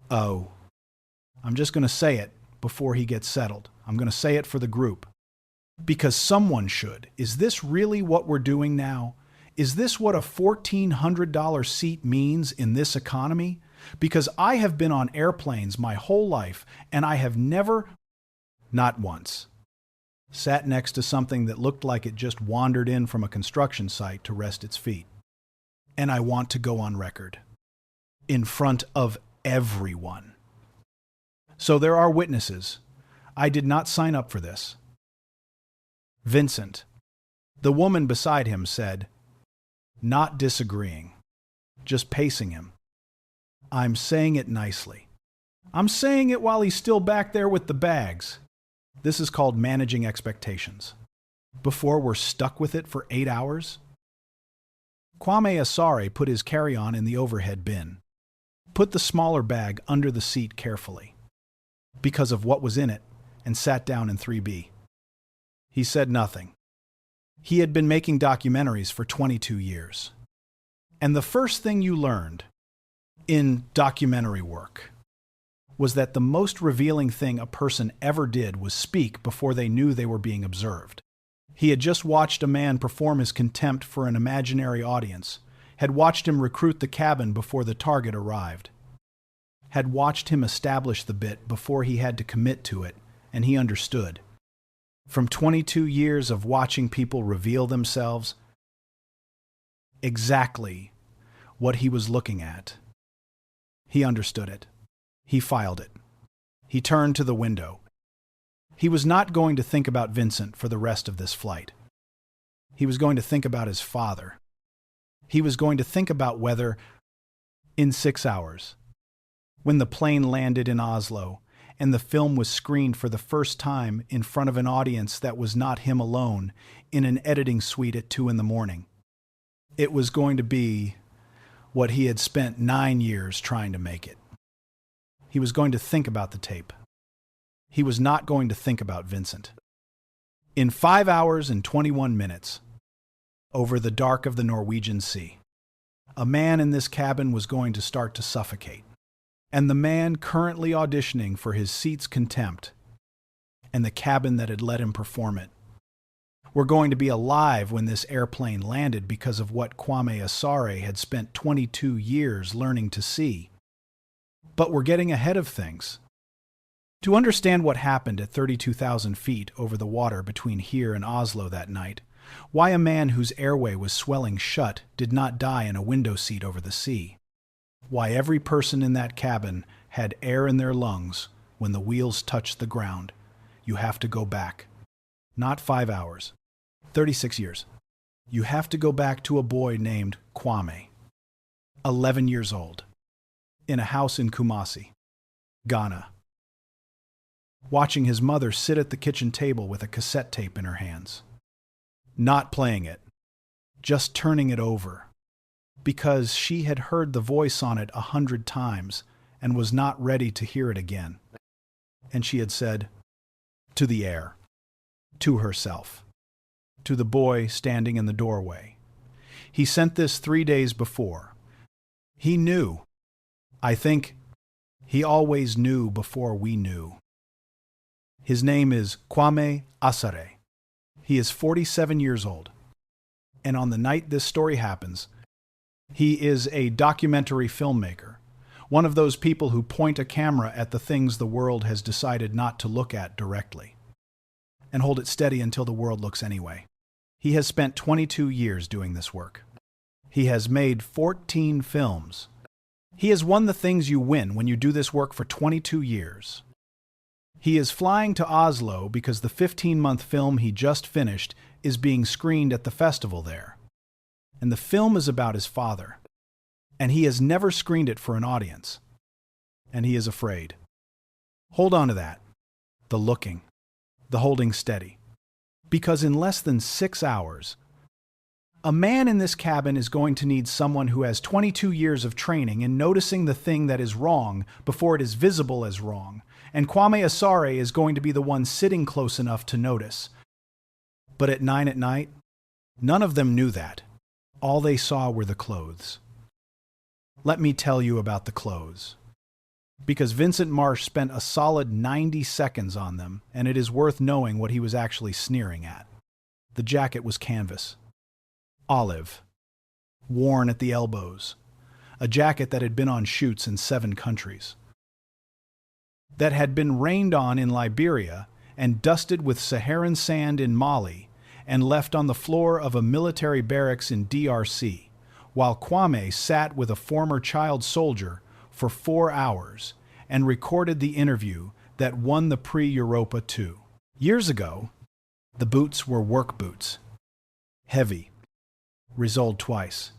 Oh, I'm just going to say it before he gets settled. I'm going to say it for the group. Because someone should. Is this really what we're doing now? Is this what a $1,400 seat means in this economy? Because I have been on airplanes my whole life, and I have never, not once, sat next to something that looked like it just wandered in from a construction site to rest its feet. And I want to go on record. In front of everyone. So there are witnesses. I did not sign up for this. Vincent, the woman beside him, said, not disagreeing, just pacing him. I'm saying it nicely. I'm saying it while he's still back there with the bags. This is called managing expectations. Before we're stuck with it for 8 hours? Kwame Asare put his carry-on in the overhead bin. Put the smaller bag under the seat carefully, because of what was in it, and sat down in 3B. He said nothing. He had been making documentaries for 22 years. And the first thing you learned in documentary work was that the most revealing thing a person ever did was speak before they knew they were being observed. He had just watched a man perform his contempt for an imaginary audience, had watched him recruit the cabin before the target arrived, had watched him establish the bit before he had to commit to it, and he understood. From 22 years of watching people reveal themselves, exactly what he was looking at. He understood it. He filed it. He turned to the window. He was not going to think about Vincent for the rest of this flight. He was going to think about his father. He was going to think about whether, in 6 hours, when the plane landed in Oslo, and the film was screened for the first time in front of an audience that was not him alone in an editing suite at 2 a.m. It was going to be what he had spent 9 years trying to make it. He was going to think about the tape. He was not going to think about Vincent. In 5 hours and 21 minutes, over the dark of the Norwegian Sea, a man in this cabin was going to start to suffocate. And the man currently auditioning for his seat's contempt, and the cabin that had let him perform it, were going to be alive when this airplane landed because of what Kwame Asare had spent 22 years learning to see. But we're getting ahead of things. To understand what happened at 32,000 feet over the water between here and Oslo that night, why a man whose airway was swelling shut did not die in a window seat over the sea, why every person in that cabin had air in their lungs when the wheels touched the ground, you have to go back. Not 5 hours, 36 years. You have to go back to a boy named Kwame, 11 years old, in a house in Kumasi, Ghana, watching his mother sit at the kitchen table with a cassette tape in her hands. Not playing it, just turning it over, because she had heard the voice on it 100 times and was not ready to hear it again. And she had said, to the air, to herself, to the boy standing in the doorway. He sent this 3 days before. He knew. I think he always knew before we knew. His name is Kwame Asare. He is 47 years old. And on the night this story happens, he is a documentary filmmaker, one of those people who point a camera at the things the world has decided not to look at directly, and hold it steady until the world looks anyway. He has spent 22 years doing this work. He has made 14 films. He has won the things you win when you do this work for 22 years. He is flying to Oslo because the 15-month film he just finished is being screened at the festival there. And the film is about his father. And he has never screened it for an audience. And he is afraid. Hold on to that. The looking. The holding steady. Because in less than 6 hours, a man in this cabin is going to need someone who has 22 years of training in noticing the thing that is wrong before it is visible as wrong. And Kwame Asare is going to be the one sitting close enough to notice. But at 9 at night, none of them knew that. All they saw were the clothes. Let me tell you about the clothes. because Vincent Marsh spent a solid 90 seconds on them, and it is worth knowing what he was actually sneering at. The jacket was canvas, olive, worn at the elbows, a jacket that had been on shoots in 7 countries, that had been rained on in Liberia and dusted with Saharan sand in Mali and left on the floor of a military barracks in DRC, while Kwame sat with a former child soldier for 4 hours and recorded the interview that won the Prix Europa 2. Years ago, the boots were work boots. Heavy. Resoled twice.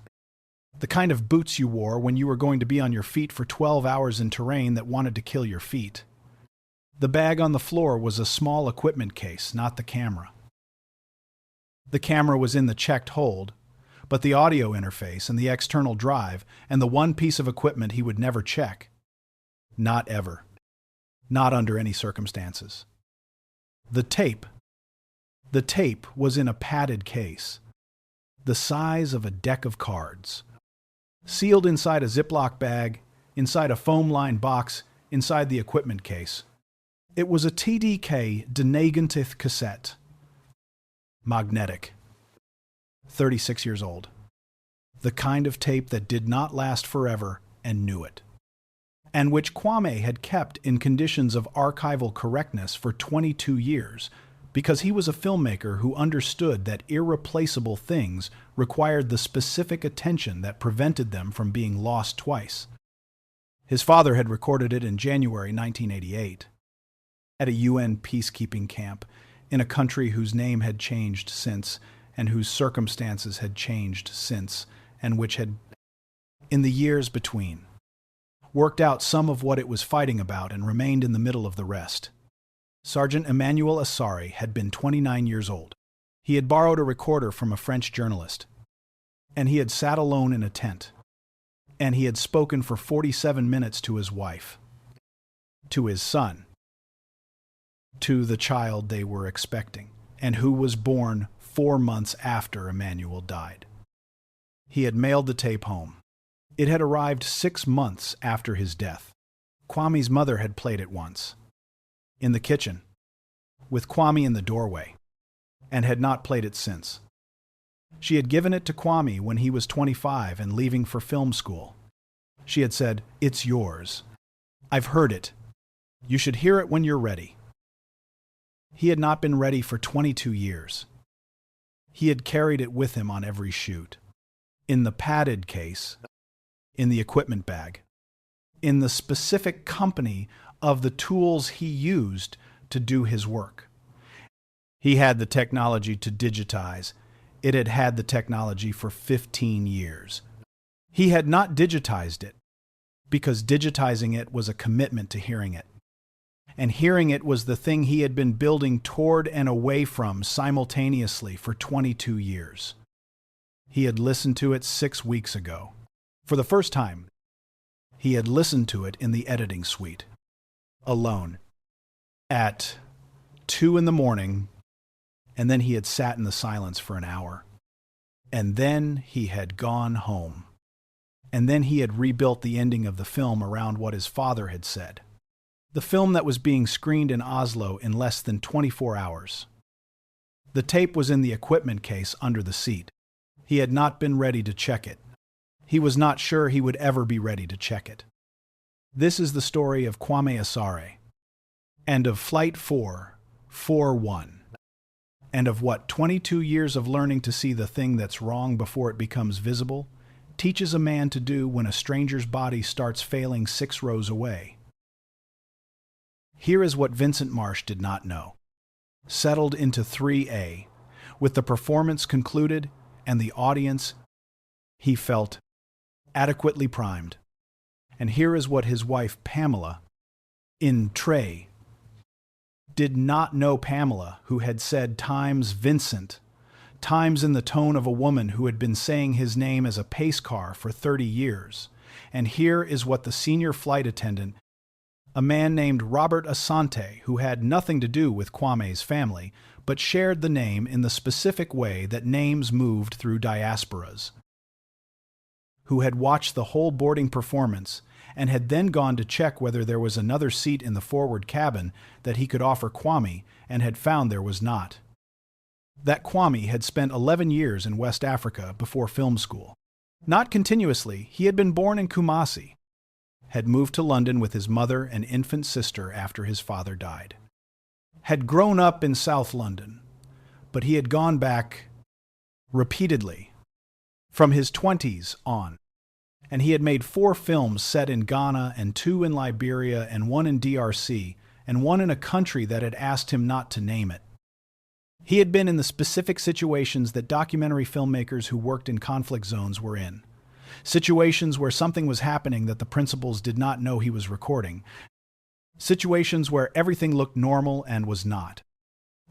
The kind of boots you wore when you were going to be on your feet for 12 hours in terrain that wanted to kill your feet. The bag on the floor was a small equipment case, not the camera. The camera was in the checked hold, but the audio interface and the external drive and the one piece of equipment he would never check. Not ever. Not under any circumstances. The tape was in a padded case, the size of a deck of cards, sealed inside a Ziploc bag, inside a foam-lined box, inside the equipment case. It was a TDK de Negentith cassette. Magnetic. 36 years old. The kind of tape that did not last forever and knew it, and which Kwame had kept in conditions of archival correctness for 22 years, because he was a filmmaker who understood that irreplaceable things required the specific attention that prevented them from being lost twice. His father had recorded it in January 1988, at a UN peacekeeping camp in a country whose name had changed since, and whose circumstances had changed since, and which had, in the years between, worked out some of what it was fighting about and remained in the middle of the rest. Sergeant Emmanuel Assari had been 29 years old. He had borrowed a recorder from a French journalist, and he had sat alone in a tent, and he had spoken for 47 minutes to his wife, to his son, to the child they were expecting, and who was born 4 months after Emmanuel died. He had mailed the tape home. It had arrived 6 months after his death. Kwame's mother had played it once, in the kitchen, with Kwame in the doorway, and had not played it since. She had given it to Kwame when he was 25 and leaving for film school. She had said, "It's yours. I've heard it. You should hear it when you're ready." He had not been ready for 22 years. He had carried it with him on every shoot, in the padded case, in the equipment bag, in the specific company of the tools he used to do his work. He had the technology to digitize. It had had the technology for 15 years. He had not digitized it, because digitizing it was a commitment to hearing it. And hearing it was the thing he had been building toward and away from simultaneously for 22 years. He had listened to it 6 weeks ago. For the first time, he had listened to it in the editing suite, alone, at 2 in the morning, and then he had sat in the silence for an hour. And then he had gone home. And then he had rebuilt the ending of the film around what his father had said. The film that was being screened in Oslo in less than 24 hours. The tape was in the equipment case under the seat. He had not been ready to check it. He was not sure he would ever be ready to check it. This is the story of Kwame Assari, and of Flight 441, and of what 22 years of learning to see the thing that's wrong before it becomes visible teaches a man to do when a stranger's body starts failing 6 rows away. Here is what Vincent Marsh did not know. Settled into 3A, with the performance concluded and the audience, he felt, adequately primed. And here is what his wife Pamela, in Trey, did not know Pamela, who had said times Vincent, times in the tone of a woman who had been saying his name as a pace car for 30 years. And here is what the senior flight attendant, a man named Robert Asante, who had nothing to do with Kwame's family, but shared the name in the specific way that names moved through diasporas, who had watched the whole boarding performance and had then gone to check whether there was another seat in the forward cabin that he could offer Kwame, and had found there was not. That Kwame had spent 11 years in West Africa before film school. Not continuously, he had been born in Kumasi, had moved to London with his mother and infant sister after his father died, had grown up in South London, but he had gone back repeatedly from his 20s on, and he had made 4 films set in Ghana and 2 in Liberia and 1 in DRC and 1 in a country that had asked him not to name it. He had been in the specific situations that documentary filmmakers who worked in conflict zones were in. Situations where something was happening that the principals did not know he was recording. Situations where everything looked normal and was not.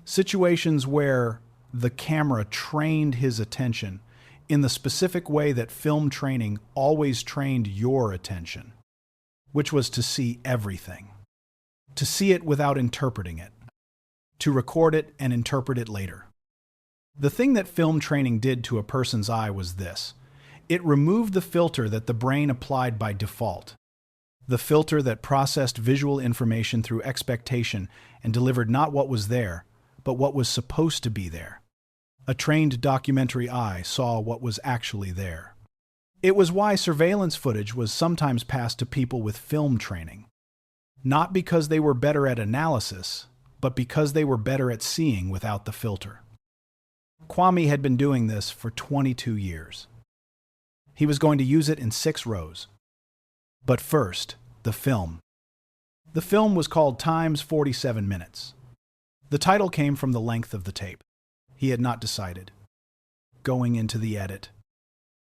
Situations where the camera trained his attention in the specific way that film training always trained your attention, which was to see everything, to see it without interpreting it, to record it and interpret it later. The thing that film training did to a person's eye was this. It removed the filter that the brain applied by default, the filter that processed visual information through expectation and delivered not what was there, but what was supposed to be there. A trained documentary eye saw what was actually there. It was why surveillance footage was sometimes passed to people with film training, not because they were better at analysis, but because they were better at seeing without the filter. Kwame had been doing this for 22 years. He was going to use it in 6 rows. But first, the film. The film was called Times 47 Minutes. The title came from the length of the tape. He had not decided. Going into the edit,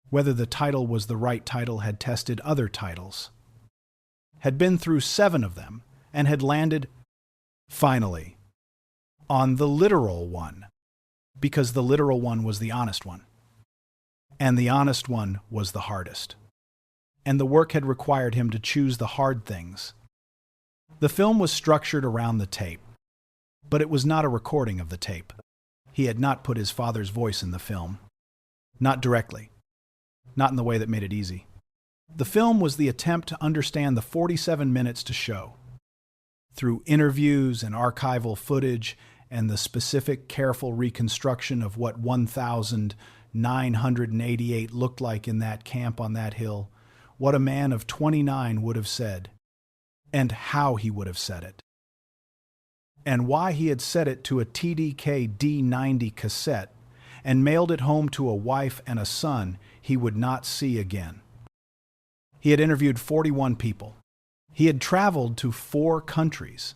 whether the title was the right title, had tested other titles, had been through 7 of them, and had landed, finally, on the literal one, because the literal one was the honest one. And the honest one was the hardest. And the work had required him to choose the hard things. The film was structured around the tape, but it was not a recording of the tape. He had not put his father's voice in the film. Not directly. Not in the way that made it easy. The film was the attempt to understand the 47 minutes to show. Through interviews and archival footage and the specific, careful reconstruction of what 1,988 looked like in that camp on that hill, what a man of 29 would have said, and how he would have said it, and why he had set it to a TDK D90 cassette and mailed it home to a wife and a son he would not see again. He had interviewed 41 people. He had traveled to 4 countries.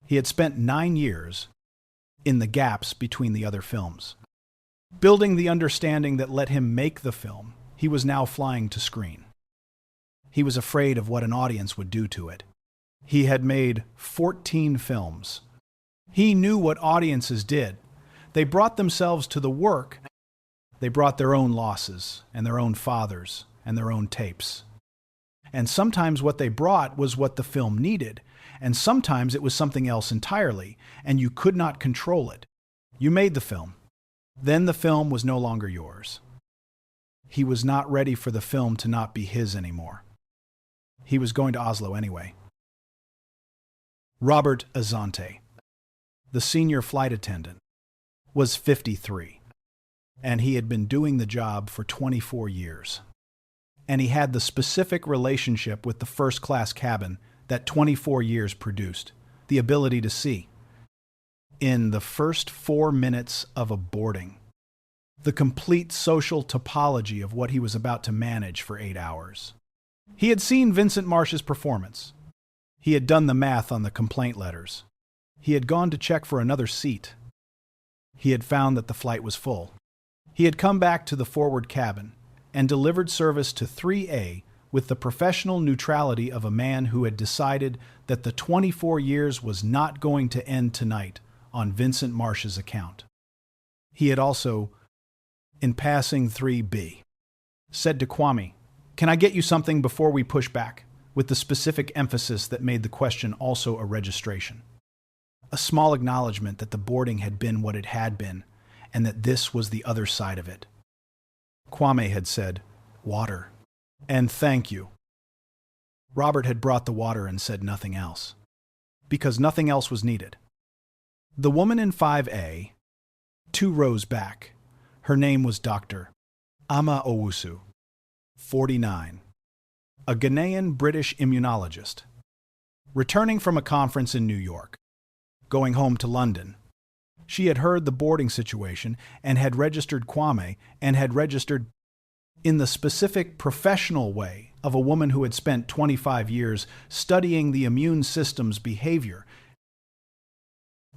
He had spent 9 years in the gaps between the other films. Building the understanding that let him make the film, he was now flying to screen. He was afraid of what an audience would do to it. He had made 14 films. He knew what audiences did. They brought themselves to the work. They brought their own losses and their own fathers and their own tapes. And sometimes what they brought was what the film needed, and sometimes it was something else entirely, and you could not control it. You made the film. Then the film was no longer yours. He was not ready for the film to not be his anymore. He was going to Oslo anyway. Robert Azante, the senior flight attendant, was 53, and he had been doing the job for 24 years. And he had the specific relationship with the first-class cabin that 24 years produced, the ability to see. In the first 4 minutes of a boarding, the complete social topology of what he was about to manage for 8 hours. He had seen Vincent Marsh's performance. He had done the math on the complaint letters. He had gone to check for another seat. He had found that the flight was full. He had come back to the forward cabin and delivered service to 3A with the professional neutrality of a man who had decided that the 24 years was not going to end tonight on Vincent Marsh's account. He had also, in passing 3B, said to Kwame, "Can I get you something before we push back?" with the specific emphasis that made the question also a registration. A small acknowledgement that the boarding had been what it had been, and that this was the other side of it. Kwame had said, "Water," and "Thank you." Robert had brought the water and said nothing else. Because nothing else was needed. The woman in 5A, 2 rows back, her name was Dr. Ama Owusu, 49, a Ghanaian British immunologist. Returning from a conference in New York, going home to London, she had heard the boarding situation and had registered Kwame and had registered in the specific professional way of a woman who had spent 25 years studying the immune system's behavior,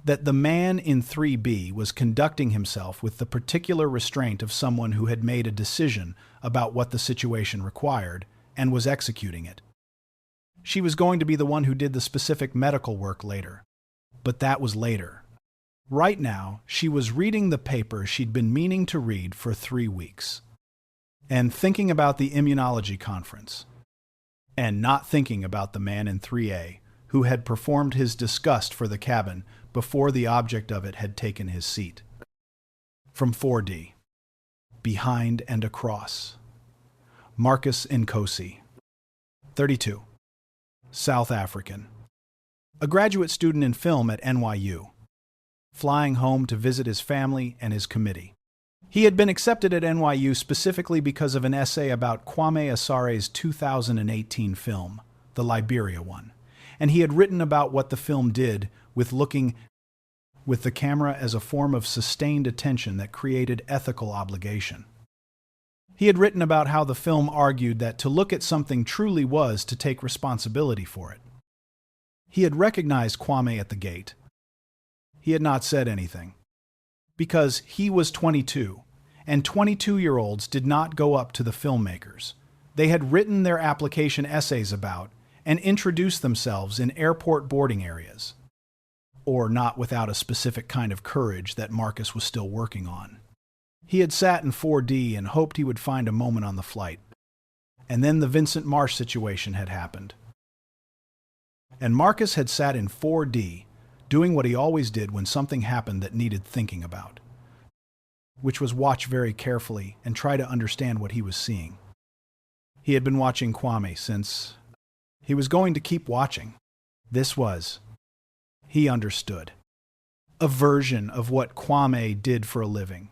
that the man in 3B was conducting himself with the particular restraint of someone who had made a decision about what the situation required and was executing it. She was going to be the one who did the specific medical work later. But that was later. Right now, she was reading the paper she'd been meaning to read for 3 weeks. And thinking about the immunology conference. And not thinking about the man in 3A, who had performed his disgust for the cabin before the object of it had taken his seat. From 4D. Behind and across. Marcus Nkosi, 32. South African. A graduate student in film at NYU. Flying home to visit his family and his committee. He had been accepted at NYU specifically because of an essay about Kwame Asare's 2018 film, the Liberia one, and he had written about what the film did with looking with the camera as a form of sustained attention that created ethical obligation. He had written about how the film argued that to look at something truly was to take responsibility for it. He had recognized Kwame at the gate. He had not said anything. Because he was 22, and 22-year-olds did not go up to the filmmakers. They had written their application essays about and introduced themselves in airport boarding areas. Or not without a specific kind of courage that Marcus was still working on. He had sat in 4D and hoped he would find a moment on the flight. And then the Vincent Marsh situation had happened. And Marcus had sat in 4D, doing what he always did when something happened that needed thinking about, which was watch very carefully and try to understand what he was seeing. He had been watching Kwame since he was going to keep watching. This was, he understood, a version of what Kwame did for a living.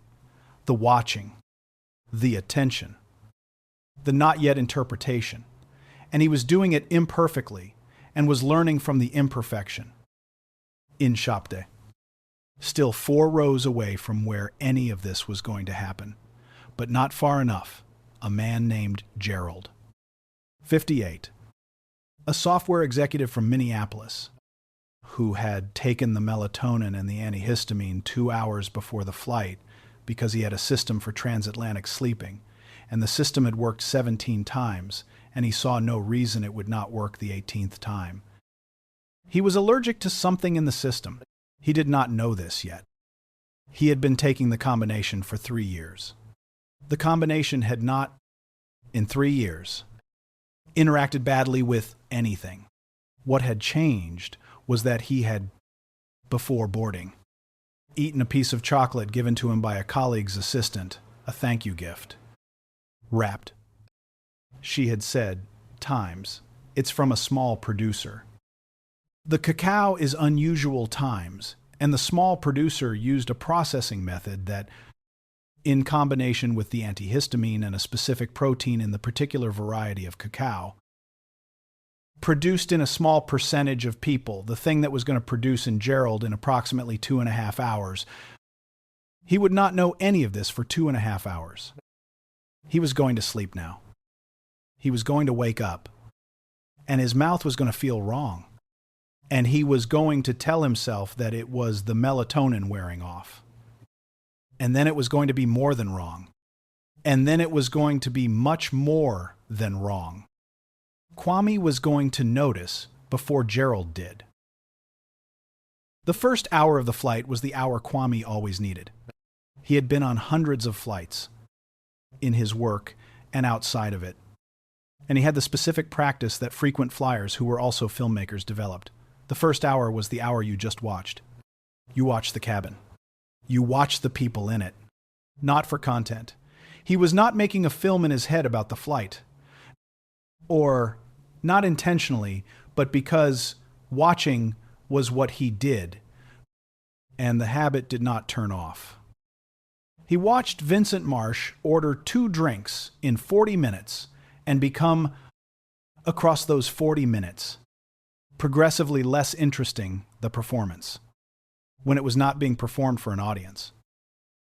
The watching, the attention, the not yet interpretation, and he was doing it imperfectly and was learning from the imperfection. In Shopde, still 4 rows away from where any of this was going to happen, but not far enough, a man named Gerald. 58. A software executive from Minneapolis, who had taken the melatonin and the antihistamine 2 hours before the flight because he had a system for transatlantic sleeping, and the system had worked 17 times, and he saw no reason it would not work the 18th time. He was allergic to something in the system. He did not know this yet. He had been taking the combination for 3 years. The combination had not, in 3 years, interacted badly with anything. What had changed was that he had, before boarding, eaten a piece of chocolate given to him by a colleague's assistant, a thank you gift. Wrapped. She had said, times, it's from a small producer. The cacao is unusual times, and the small producer used a processing method that, in combination with the antihistamine and a specific protein in the particular variety of cacao, produced in a small percentage of people the thing that was going to produce in Gerald in approximately 2.5 hours. He would not know any of this for 2.5 hours. He was going to sleep now. He was going to wake up, and his mouth was going to feel wrong. And he was going to tell himself that it was the melatonin wearing off. And then it was going to be more than wrong. And then it was going to be much more than wrong. Kwame was going to notice before Gerald did. The first hour of the flight was the hour Kwame always needed. He had been on hundreds of flights, in his work and outside of it. And he had the specific practice that frequent flyers who were also filmmakers developed. The first hour was the hour you just watched. You watched the cabin. You watched the people in it. Not for content. He was not making a film in his head about the flight. Or Not intentionally, but because watching was what he did, and the habit did not turn off. He watched Vincent Marsh order 2 drinks in 40 minutes and become, across those 40 minutes, progressively less interesting, the performance, when it was not being performed for an audience,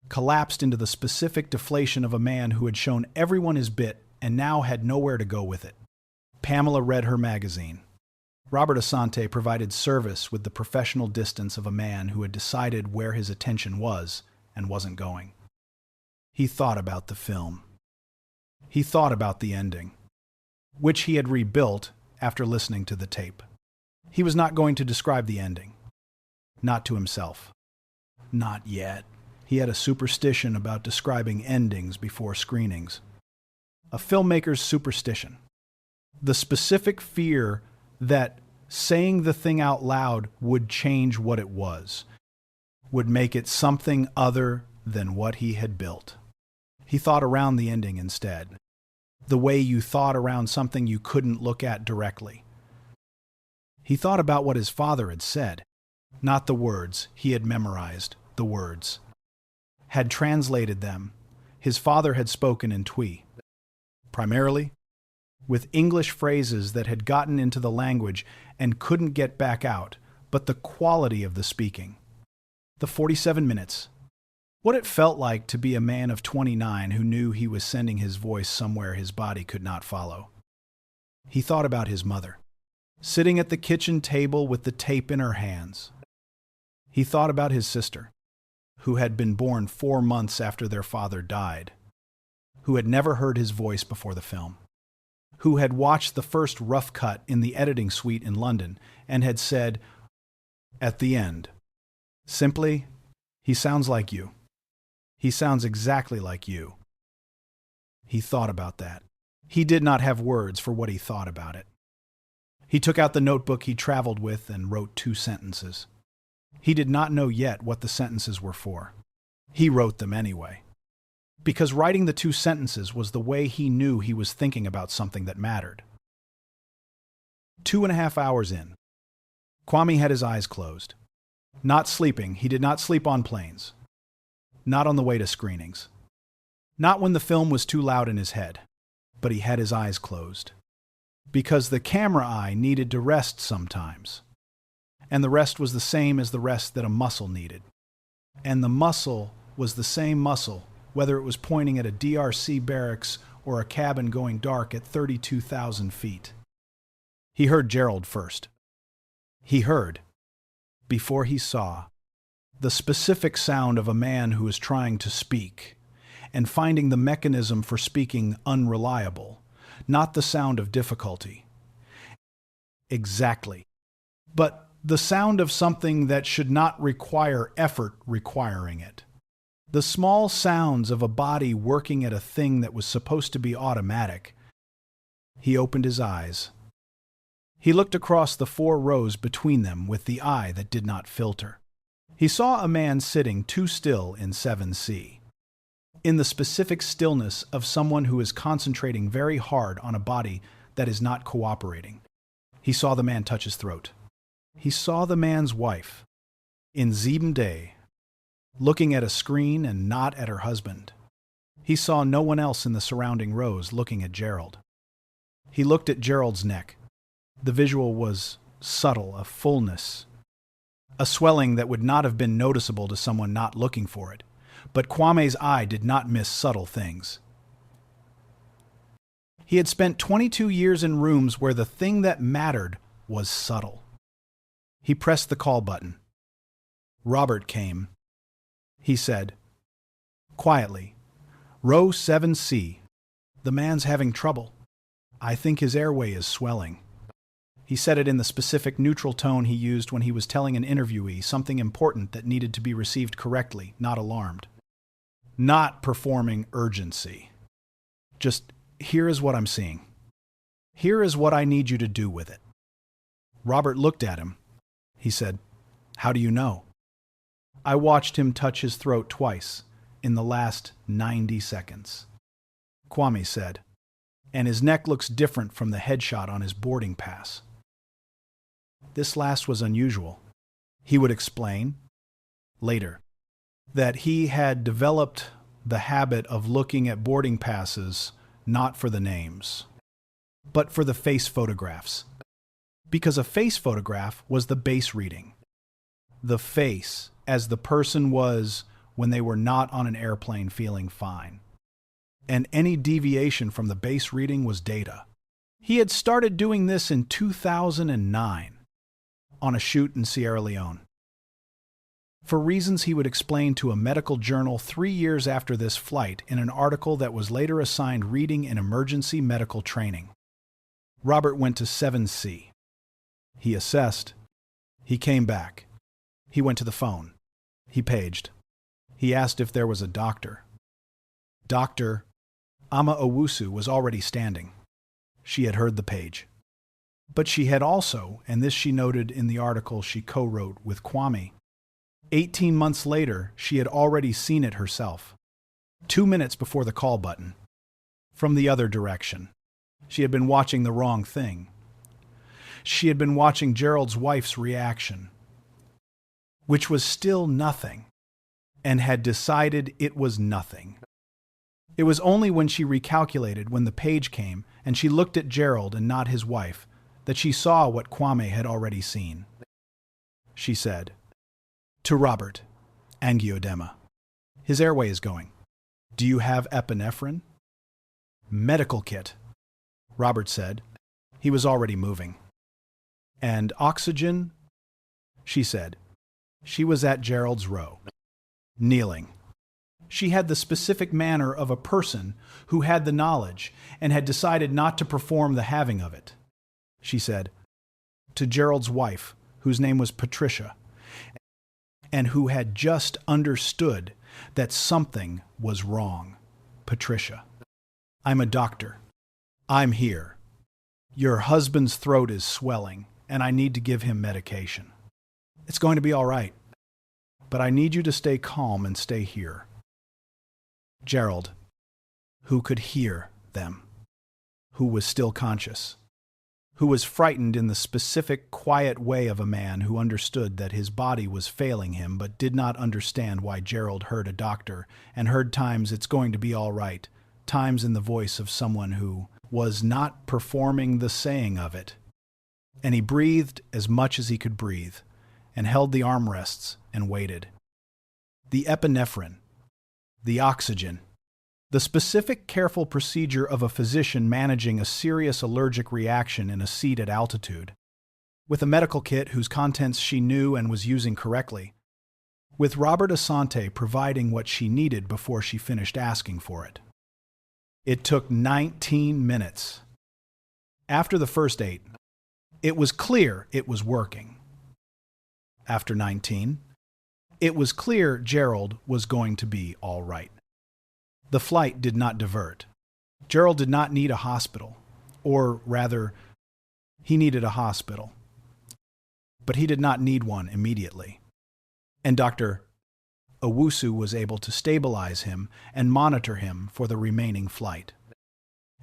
collapsed into the specific deflation of a man who had shown everyone his bit and now had nowhere to go with it. Pamela read her magazine. Robert Asante provided service with the professional distance of a man who had decided where his attention was and wasn't going. He thought about the film. He thought about the ending, which he had rebuilt after listening to the tape. He was not going to describe the ending. Not to himself. Not yet. He had a superstition about describing endings before screenings. A filmmaker's superstition. The specific fear that saying the thing out loud would change what it was, would make it something other than what he had built. He thought around the ending instead, the way you thought around something you couldn't look at directly. He thought about what his father had said, not the words. He had memorized the words, had translated them. His father had spoken in Twi, primarily with English phrases that had gotten into the language and couldn't get back out, but the quality of the speaking. The 47 minutes. What it felt like to be a man of 29 who knew he was sending his voice somewhere his body could not follow. He thought about his mother, sitting at the kitchen table with the tape in her hands. He thought about his sister, who had been born 4 months after their father died, who had never heard his voice before the film, who had watched the first rough cut in the editing suite in London and had said, at the end, simply, "He sounds like you. He sounds exactly like you." He thought about that. He did not have words for what he thought about it. He took out the notebook he traveled with and wrote 2 sentences. He did not know yet what the sentences were for. He wrote them anyway, because writing the 2 sentences was the way he knew he was thinking about something that mattered. 2.5 hours in, Kwame had his eyes closed. Not sleeping. He did not sleep on planes. Not on the way to screenings. Not when the film was too loud in his head. But he had his eyes closed. Because the camera eye needed to rest sometimes. And the rest was the same as the rest that a muscle needed. And the muscle was the same muscle, whether it was pointing at a DRC barracks or a cabin going dark at 32,000 feet. He heard Gerald first. He heard, before he saw, the specific sound of a man who is trying to speak and finding the mechanism for speaking unreliable, not the sound of difficulty. Exactly. But the sound of something that should not require effort requiring it. The small sounds of a body working at a thing that was supposed to be automatic. He opened his eyes. He looked across the 4 rows between them with the eye that did not filter. He saw a man sitting too still in 7C, in the specific stillness of someone who is concentrating very hard on a body that is not cooperating. He saw the man touch his throat. He saw the man's wife, in 7D, looking at a screen and not at her husband. He saw no one else in the surrounding rows looking at Gerald. He looked at Gerald's neck. The visual was subtle, a fullness, a swelling that would not have been noticeable to someone not looking for it. But Kwame's eye did not miss subtle things. He had spent 22 years in rooms where the thing that mattered was subtle. He pressed the call button. Robert came. He said, quietly, "Row 7C. The man's having trouble. I think his airway is swelling." He said it in the specific neutral tone he used when he was telling an interviewee something important that needed to be received correctly, not alarmed. Not performing urgency. Just, here is what I'm seeing. Here is what I need you to do with it. Robert looked at him. He said, "How do you know?" I watched him touch his throat twice in the last 90 seconds. Kwame said, and his neck looks different from the headshot on his boarding pass. This last was unusual. He would explain, later, that he had developed the habit of looking at boarding passes not for the names, but for the face photographs. Because a face photograph was the base reading. The face, as the person was when they were not on an airplane feeling fine. And any deviation from the base reading was data. He had started doing this in 2009 on a shoot in Sierra Leone. For reasons he would explain to a medical journal 3 years after this flight in an article that was later assigned reading in emergency medical training. Robert went to 7C. He assessed. He came back. He went to the phone. He paged. He asked if there was a doctor. Dr. Ama Owusu was already standing. She had heard the page. But she had also, and this she noted in the article she co-wrote with Kwame, 18 months later, she had already seen it herself, 2 minutes before the call button, from the other direction. She had been watching the wrong thing. She had been watching Gerald's wife's reaction, which was still nothing, and had decided it was nothing. It was only when she recalculated when the page came and she looked at Gerald and not his wife that she saw what Kwame had already seen. She said, "To Robert, angioedema. His airway is going. Do you have epinephrine?" "Medical kit," Robert said. He was already moving. "And oxygen?" she said. She was at Gerald's row, kneeling. She had the specific manner of a person who had the knowledge and had decided not to perform the having of it. She said, to Gerald's wife, whose name was Patricia, and who had just understood that something was wrong. "Patricia, I'm a doctor. I'm here. Your husband's throat is swelling, and I need to give him medication. It's going to be all right, but I need you to stay calm and stay here." Gerald, who could hear them, who was still conscious, who was frightened in the specific, quiet way of a man who understood that his body was failing him but did not understand why Gerald heard a doctor and heard times "it's going to be all right," times in the voice of someone who was not performing the saying of it. And he breathed as much as he could breathe and held the armrests and waited. The epinephrine, the oxygen, the specific careful procedure of a physician managing a serious allergic reaction in a seat at altitude, with a medical kit whose contents she knew and was using correctly, with Robert Asante providing what she needed before she finished asking for it. It took 19 minutes. After the first 8, it was clear it was working. After 19, it was clear Gerald was going to be all right. The flight did not divert. Gerald did not need a hospital, or rather, he needed a hospital. But he did not need one immediately. And Dr. Owusu was able to stabilize him and monitor him for the remaining flight.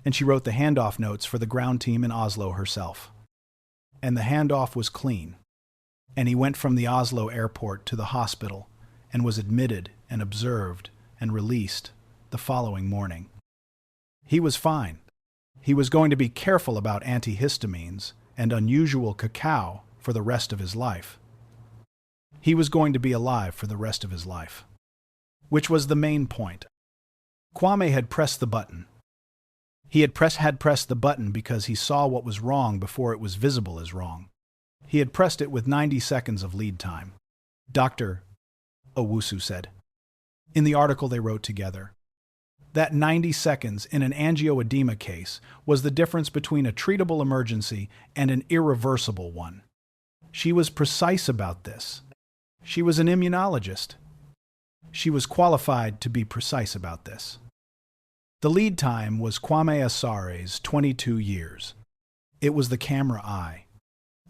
And she wrote the handoff notes for the ground team in Oslo herself. And the handoff was clean. And he went from the Oslo airport to the hospital and was admitted and observed and released the following morning. He was fine. He was going to be careful about antihistamines and unusual cacao for the rest of his life. He was going to be alive for the rest of his life, which was the main point. Kwame had pressed the button. He had pressed the button because he saw what was wrong before it was visible as wrong. He had pressed it with 90 seconds of lead time. Dr. Owusu said, in the article they wrote together, that 90 seconds in an angioedema case was the difference between a treatable emergency and an irreversible one. She was precise about this. She was an immunologist. She was qualified to be precise about this. The lead time was Kwame Asare's 22 years. It was the camera eye.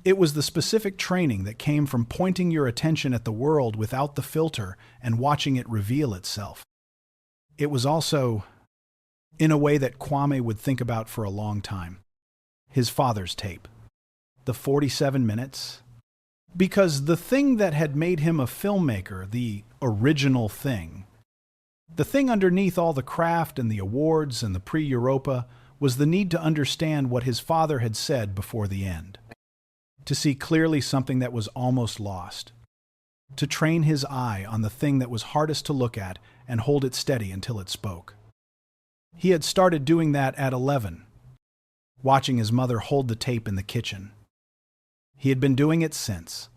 It was the specific training that came from pointing your attention at the world without the filter and watching it reveal itself. It was also in a way that Kwame would think about for a long time. His father's tape. The 47 minutes. Because the thing that had made him a filmmaker, the original thing, the thing underneath all the craft and the awards and the pre-Europa, was the need to understand what his father had said before the end. To see clearly something that was almost lost. To train his eye on the thing that was hardest to look at and hold it steady until it spoke. He had started doing that at 11, watching his mother hold the tape in the kitchen. He had been doing it since.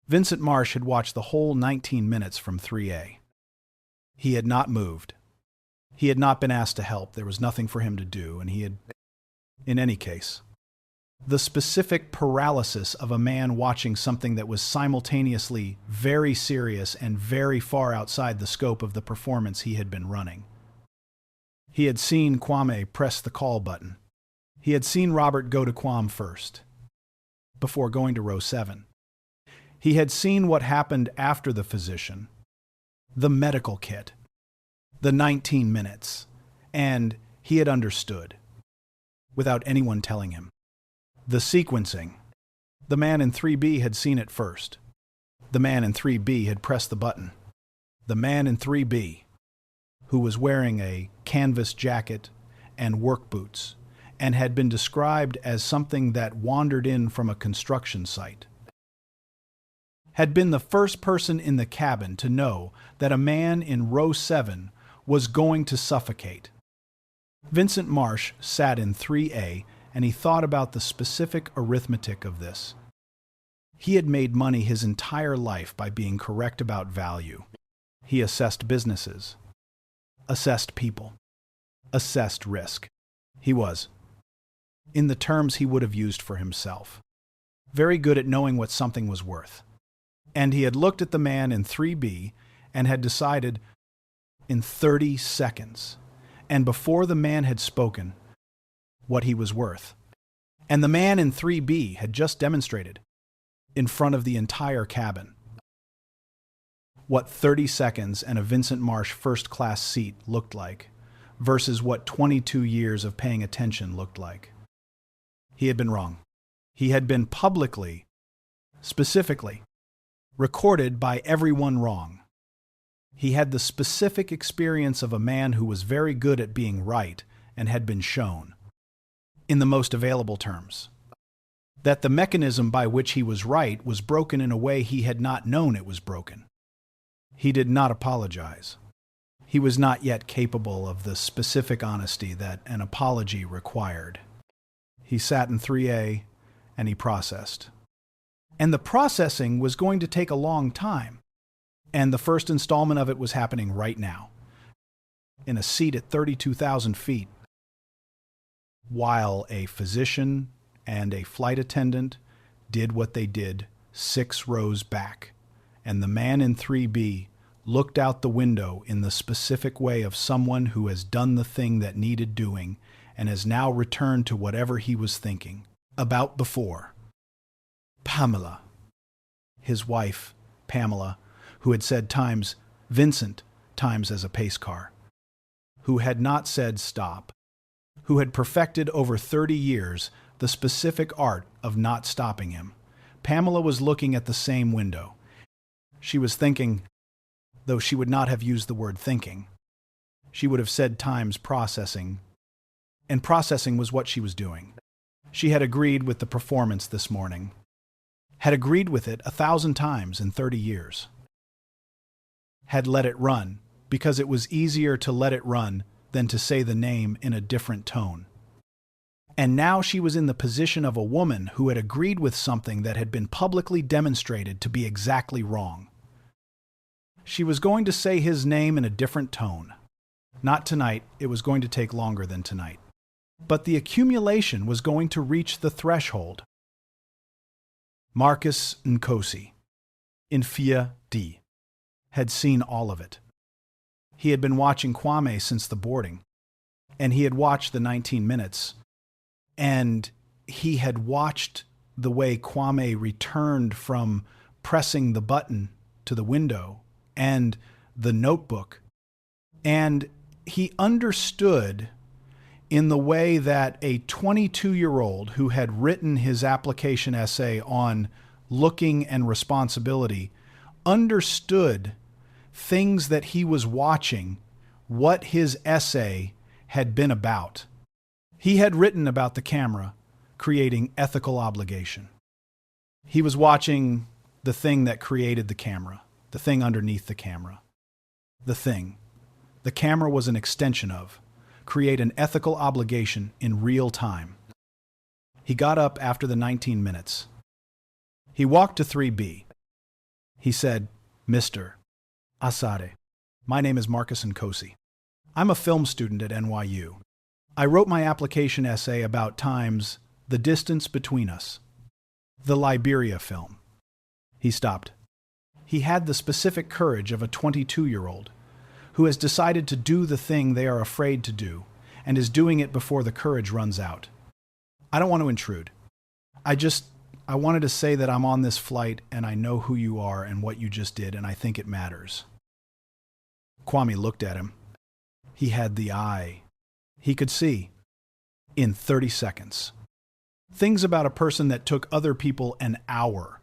Vincent Marsh had watched the whole 19 minutes from 3A. He had not moved. He had not been asked to help. There was nothing for him to do, and he had, in any case, the specific paralysis of a man watching something that was simultaneously very serious and very far outside the scope of the performance he had been running. He had seen Kwame press the call button. He had seen Robert go to Kwame first, before going to row 7. He had seen what happened after the physician, the medical kit, the 19 minutes, and he had understood, without anyone telling him. The sequencing. The man in 3B had seen it first. The man in 3B had pressed the button. The man in 3B, who was wearing a canvas jacket and work boots, and had been described as something that wandered in from a construction site, had been the first person in the cabin to know that a man in row 7 was going to suffocate. Vincent Marsh sat in 3A, and he thought about the specific arithmetic of this. He had made money his entire life by being correct about value. He assessed businesses, assessed people, assessed risk. He was, in the terms he would have used for himself, very good at knowing what something was worth. And he had looked at the man in 3B and had decided in 30 seconds, and before the man had spoken, what he was worth. And the man in 3B had just demonstrated, in front of the entire cabin, what 30 seconds and a Vincent Marsh first-class seat looked like versus what 22 years of paying attention looked like. He had been wrong. He had been publicly, specifically, recorded by everyone wrong. He had the specific experience of a man who was very good at being right and had been shown, in the most available terms, that the mechanism by which he was right was broken in a way he had not known it was broken. He did not apologize. He was not yet capable of the specific honesty that an apology required. He sat in 3A and he processed. And the processing was going to take a long time. And the first installment of it was happening right now, in a seat at 32,000 feet, while a physician and a flight attendant did what they did 6 rows back, and the man in 3B looked out the window in the specific way of someone who has done the thing that needed doing and has now returned to whatever he was thinking about before. Pamela, his wife, Pamela, who had said times Vincent times as a pace car, who had not said stop, who had perfected over 30 years the specific art of not stopping him. Pamela was looking at the same window. She was thinking, though she would not have used the word thinking. She would have said times processing, and processing was what she was doing. She had agreed with the performance this morning, had agreed with it 1,000 times in 30 years, had let it run because it was easier to let it run than to say the name in a different tone. And now she was in the position of a woman who had agreed with something that had been publicly demonstrated to be exactly wrong. She was going to say his name in a different tone. Not tonight, it was going to take longer than tonight. But the accumulation was going to reach the threshold. Marcus Nkosi, in 4D, had seen all of it. He had been watching Kwame since the boarding, and he had watched the 19 minutes, and he had watched the way Kwame returned from pressing the button to the window and the notebook, and He understood in the way that a 22-year-old who had written his application essay on looking and responsibility understood things that he was watching, what his essay had been about. He had written about the camera creating ethical obligation. He was watching the thing that created the camera, the thing underneath the camera. The thing. The camera was an extension of, create an ethical obligation in real time. He got up after the 19 minutes. He walked to 3B. He said, "Mr. Asare, my name is Marcus Nkosi. I'm a film student at NYU. I wrote my application essay about times, the distance between us. The Liberia film." He stopped. He had the specific courage of a 22-year-old who has decided to do the thing they are afraid to do and is doing it before the courage runs out. I don't want to intrude. I wanted to say that I'm on this flight and I know who you are and what you just did, and I think it matters. Kwame looked at him. He had the eye. He could see. In 30 seconds. Things about a person that took other people an hour.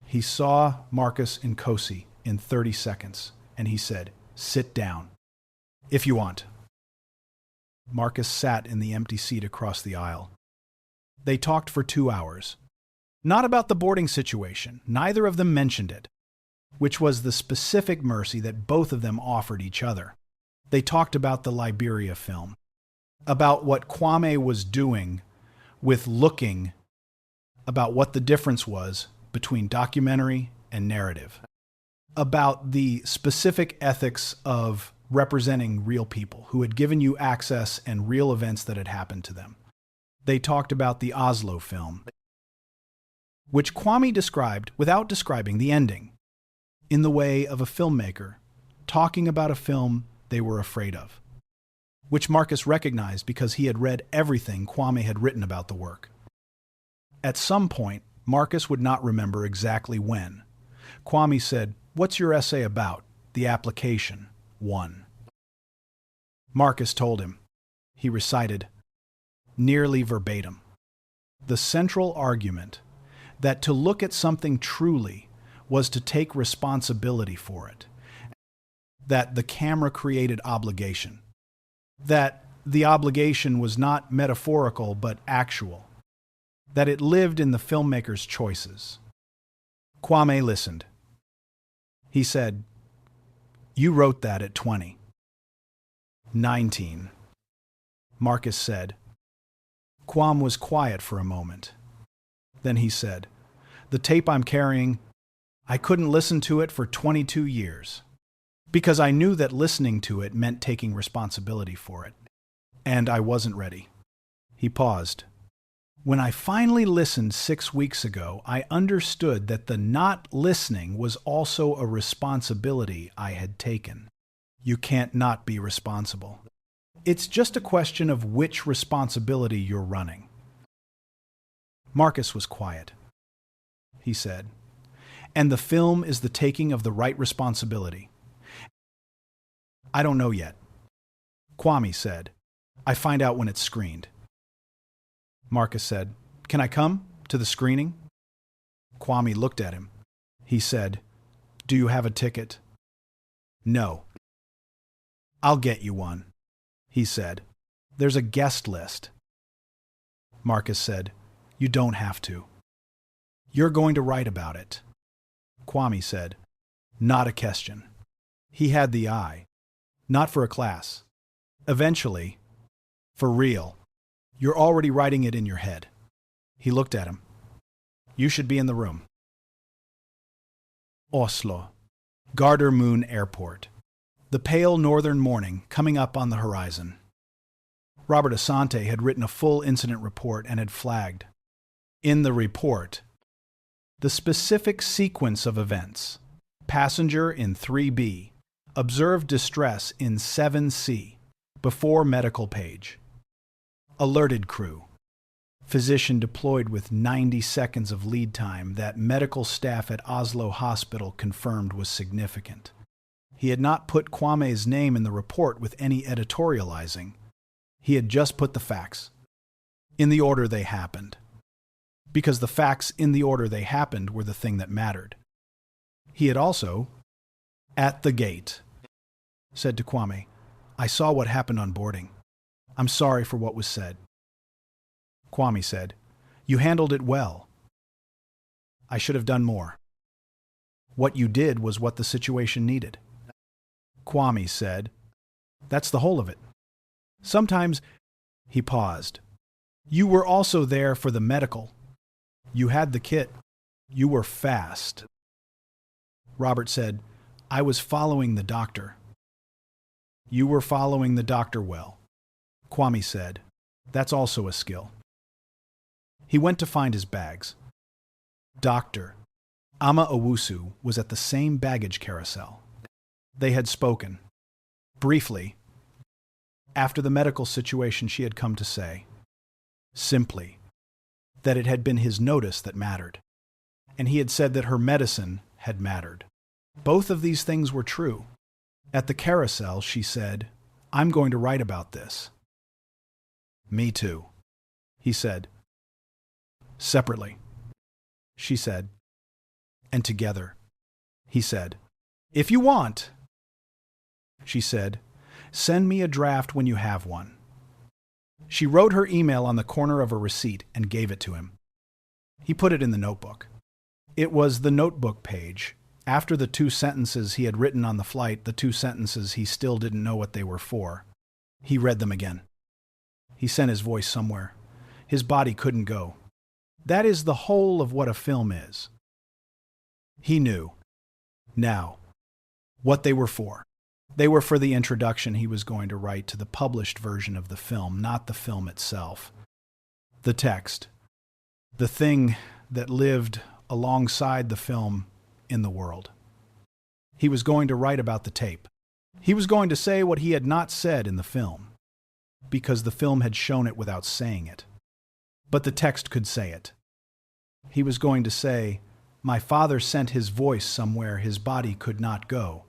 He saw Marcus Nkosi in 30 seconds, and he said, "Sit down, if you want." Marcus sat in the empty seat across the aisle. They talked for 2 hours. Not about the boarding situation, neither of them mentioned it, which was the specific mercy that both of them offered each other. They talked about the Liberia film, about what Kwame was doing with looking, about what the difference was between documentary and narrative, about the specific ethics of representing real people who had given you access and real events that had happened to them. They talked about the Oslo film, which Kwame described without describing the ending, in the way of a filmmaker talking about a film they were afraid of, which Marcus recognized because he had read everything Kwame had written about the work. At some point, Marcus would not remember exactly when. Kwame said, "What's your essay about?" "The application. 1." Marcus told him. He recited, nearly verbatim, the central argument that to look at something truly was to take responsibility for it, that the camera created obligation, that the obligation was not metaphorical but actual, that it lived in the filmmaker's choices. Kwame listened. He said, "You wrote that at 20. 19. Marcus said. Kwame was quiet for a moment. Then he said, "The tape I'm carrying, I couldn't listen to it for 22 years, because I knew that listening to it meant taking responsibility for it. And I wasn't ready." He paused. "When I finally listened 6 weeks ago, I understood that the not listening was also a responsibility I had taken. You can't not be responsible. It's just a question of which responsibility you're running." Marcus was quiet. He said, "And the film is the taking of the right responsibility." "I don't know yet." Kwame said, "I find out when it's screened." Marcus said, "Can I come to the screening?" Kwame looked at him. He said, "Do you have a ticket?" "No." "I'll get you one," he said. "There's a guest list." Marcus said, "You don't have to." "You're going to write about it." Kwame said, "Not a question." He had the eye. "Not for a class. Eventually, for real. You're already writing it in your head." He looked at him. "You should be in the room." Oslo, Gardermoen Airport. The pale northern morning coming up on the horizon. Robert Asante had written a full incident report and had flagged, in the report, the specific sequence of events. Passenger in 3B, observed distress in 7C, before medical page. Alerted crew. Physician deployed with 90 seconds of lead time that medical staff at Oslo Hospital confirmed was significant. He had not put Kwame's name in the report with any editorializing. He had just put the facts in the order they happened, because the facts in the order they happened were the thing that mattered. He had also, at the gate, said to Kwame, "I saw what happened on boarding. I'm sorry for what was said." Kwame said, "You handled it well. I should have done more. What you did was what the situation needed." Kwame said, "That's the whole of it. Sometimes," he paused, "you were also there for the medical. You had the kit. You were fast." Robert said, "I was following the doctor." "You were following the doctor well." Kwame said, "That's also a skill." He went to find his bags. Dr. Ama Owusu was at the same baggage carousel. They had spoken, briefly, after the medical situation. She had come to say, simply, that it had been his notice that mattered, and he had said that her medicine had mattered. Both of these things were true. At the carousel, she said, "I'm going to write about this." "Me too," he said. "Separately," she said. "And together," he said. "If you want," she said, "send me a draft when you have one." She wrote her email on the corner of a receipt and gave it to him. He put it in the notebook. It was the notebook page. After the 2 sentences he had written on the flight, the 2 sentences he still didn't know what they were for. He read them again. He sent his voice somewhere. His body couldn't go. That is the whole of what a film is. He knew, now, what they were for. They were for the introduction he was going to write to the published version of the film, not the film itself. The text. The thing that lived alongside the film in the world. He was going to write about the tape. He was going to say what he had not said in the film, because the film had shown it without saying it. But the text could say it. He was going to say, "My father sent his voice somewhere his body could not go."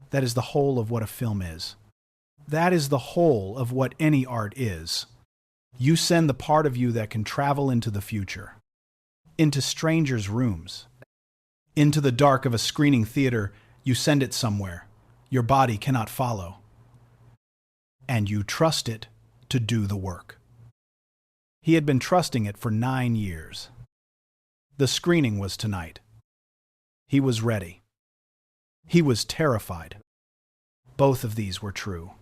That is the whole of what a film is. That is the whole of what any art is. You send the part of you that can travel into the future, into strangers' rooms, into the dark of a screening theater. You send it somewhere your body cannot follow, and you trust it to do the work. He had been trusting it for 9 years. The screening was tonight. He was ready. He was terrified. Both of these were true.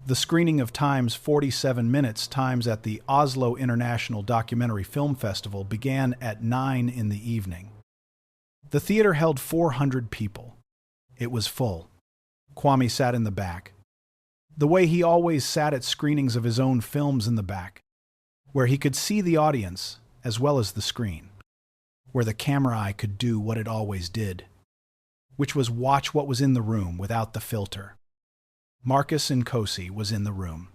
The screening of Time's 47 Minutes Times at the Oslo International Documentary Film Festival began at 9 in the evening. The theater held 400 people. It was full. Kwame sat in the back, the way he always sat at screenings of his own films, in the back, where he could see the audience as well as the screen, where the camera eye could do what it always did, which was watch what was in the room without the filter. Marcus Nkosi was in the room.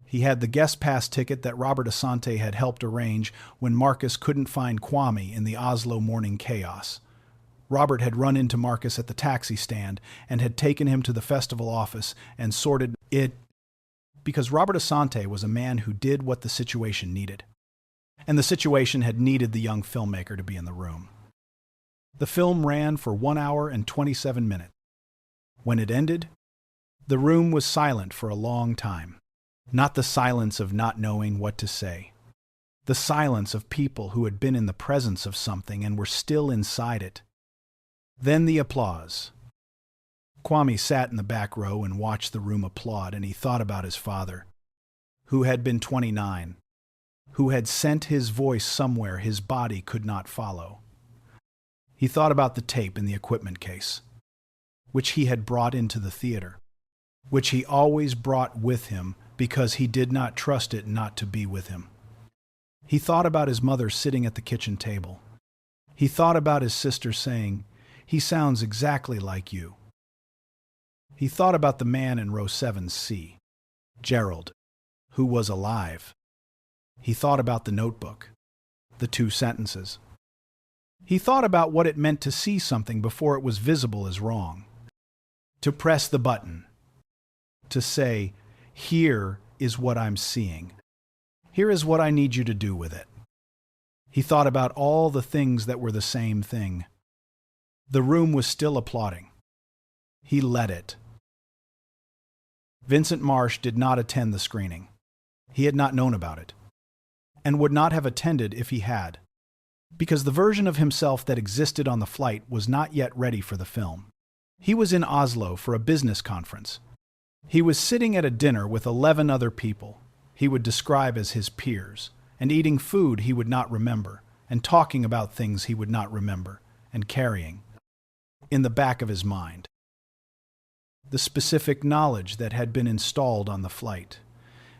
He had the guest pass ticket that Robert Asante had helped arrange when Marcus couldn't find Kwame in the Oslo morning chaos. Robert had run into Marcus at the taxi stand and had taken him to the festival office and sorted it, because Robert Asante was a man who did what the situation needed. And the situation had needed the young filmmaker to be in the room. The film ran for 1 hour and 27 minutes. When it ended, the room was silent for a long time. Not the silence of not knowing what to say. The silence of people who had been in the presence of something and were still inside it. Then the applause. Kwame sat in the back row and watched the room applaud, and he thought about his father, who had been 29, who had sent his voice somewhere his body could not follow. He thought about the tape in the equipment case, which he had brought into the theater, which he always brought with him because he did not trust it not to be with him. He thought about his mother sitting at the kitchen table. He thought about his sister saying, "He sounds exactly like you." He thought about the man in row 7C, Gerald, who was alive. He thought about the notebook, the 2 sentences. He thought about what it meant to see something before it was visible as wrong. To press the button. To say, "Here is what I'm seeing. Here is what I need you to do with it." He thought about all the things that were the same thing. The room was still applauding. He let it. Vincent Marsh did not attend the screening. He had not known about it, and would not have attended if he had, because the version of himself that existed on the flight was not yet ready for the film. He was in Oslo for a business conference. He was sitting at a dinner with 11 other people he would describe as his peers, and eating food he would not remember, and talking about things he would not remember, and carrying, in the back of his mind, the specific knowledge that had been installed on the flight,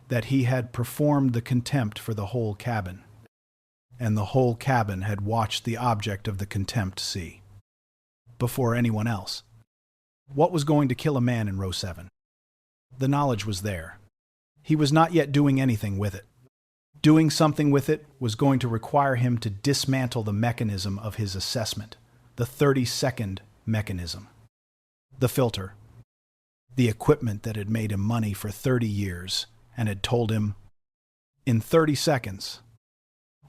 that he had performed the contempt for the whole cabin, and the whole cabin had watched the object of the contempt see, before anyone else. What was going to kill a man in row 7? The knowledge was there. He was not yet doing anything with it. Doing something with it was going to require him to dismantle the mechanism of his assessment, the 30-second mechanism, the filter, the equipment that had made him money for 30 years and had told him, in 30 seconds,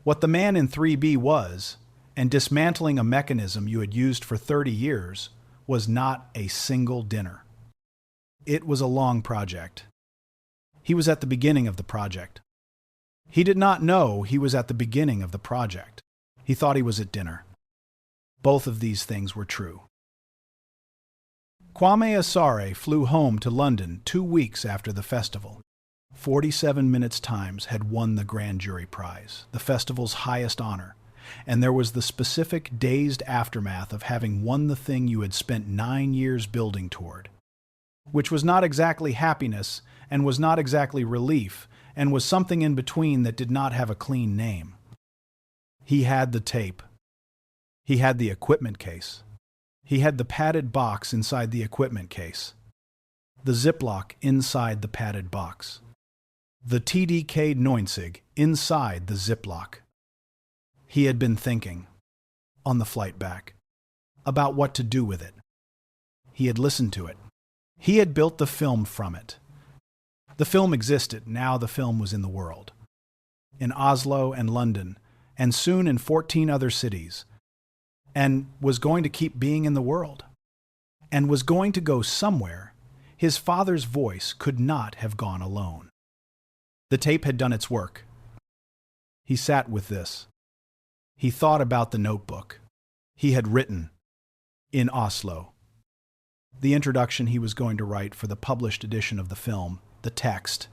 what the man in 3B was, and dismantling a mechanism you had used for 30 years was not a single dinner. It was a long project. He was at the beginning of the project. He did not know he was at the beginning of the project. He thought he was at dinner. Both of these things were true. Kwame Asare flew home to London 2 weeks after the festival. 47 Minutes Times had won the grand jury prize, the festival's highest honor, and there was the specific dazed aftermath of having won the thing you had spent 9 years building toward, which was not exactly happiness and was not exactly relief and was something in between that did not have a clean name. He had the tape. He had the equipment case. He had the padded box inside the equipment case. The Ziploc inside the padded box. The TDK 90 inside the Ziploc. He had been thinking, on the flight back, about what to do with it. He had listened to it. He had built the film from it. The film existed, now the film was in the world. In Oslo and London, and soon in 14 other cities, and was going to keep being in the world, and was going to go somewhere. His father's voice could not have gone alone. The tape had done its work. He sat with this. He thought about the notebook. He had written, in Oslo, the introduction he was going to write for the published edition of the film, the text,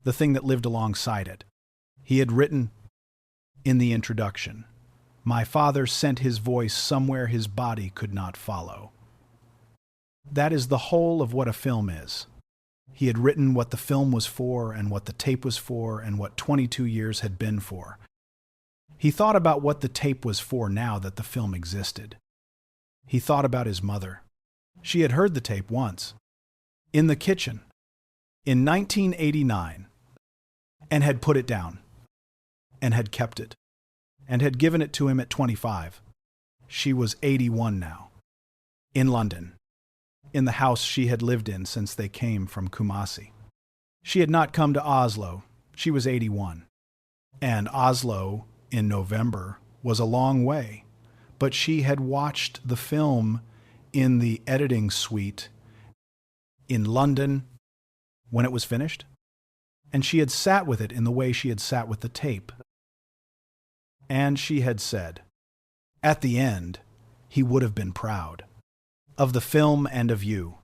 the thing that lived alongside it. He had written, in the introduction, "My father sent his voice somewhere his body could not follow." That is the whole of what a film is. He had written what the film was for and what the tape was for and what 22 years had been for. He thought about what the tape was for now that the film existed. He thought about his mother. She had heard the tape once, in the kitchen, in 1989, and had put it down, and had kept it, and had given it to him at 25. She was 81 now, in London, in the house she had lived in since they came from Kumasi. She had not come to Oslo. She was 81. And Oslo, in November, was a long way. But she had watched the film in the editing suite in London when it was finished. And she had sat with it in the way she had sat with the tape. And she had said, at the end, he would have been proud of the film and of you.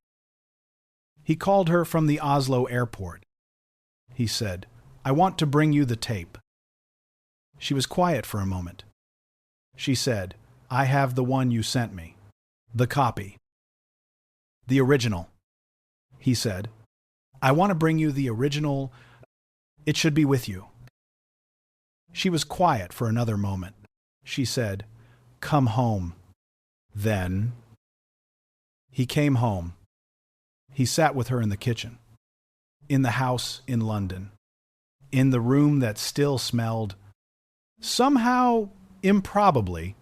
He called her from the Oslo airport. He said, "I want to bring you the tape." She was quiet for a moment. She said, "I have the one you sent me, the copy, the original." He said, "I want to bring you the original. It should be with you." She was quiet for another moment. She said, "Come home." Then he came home. He sat with her in the kitchen, in the house in London, in the room that still smelled, somehow, improbably,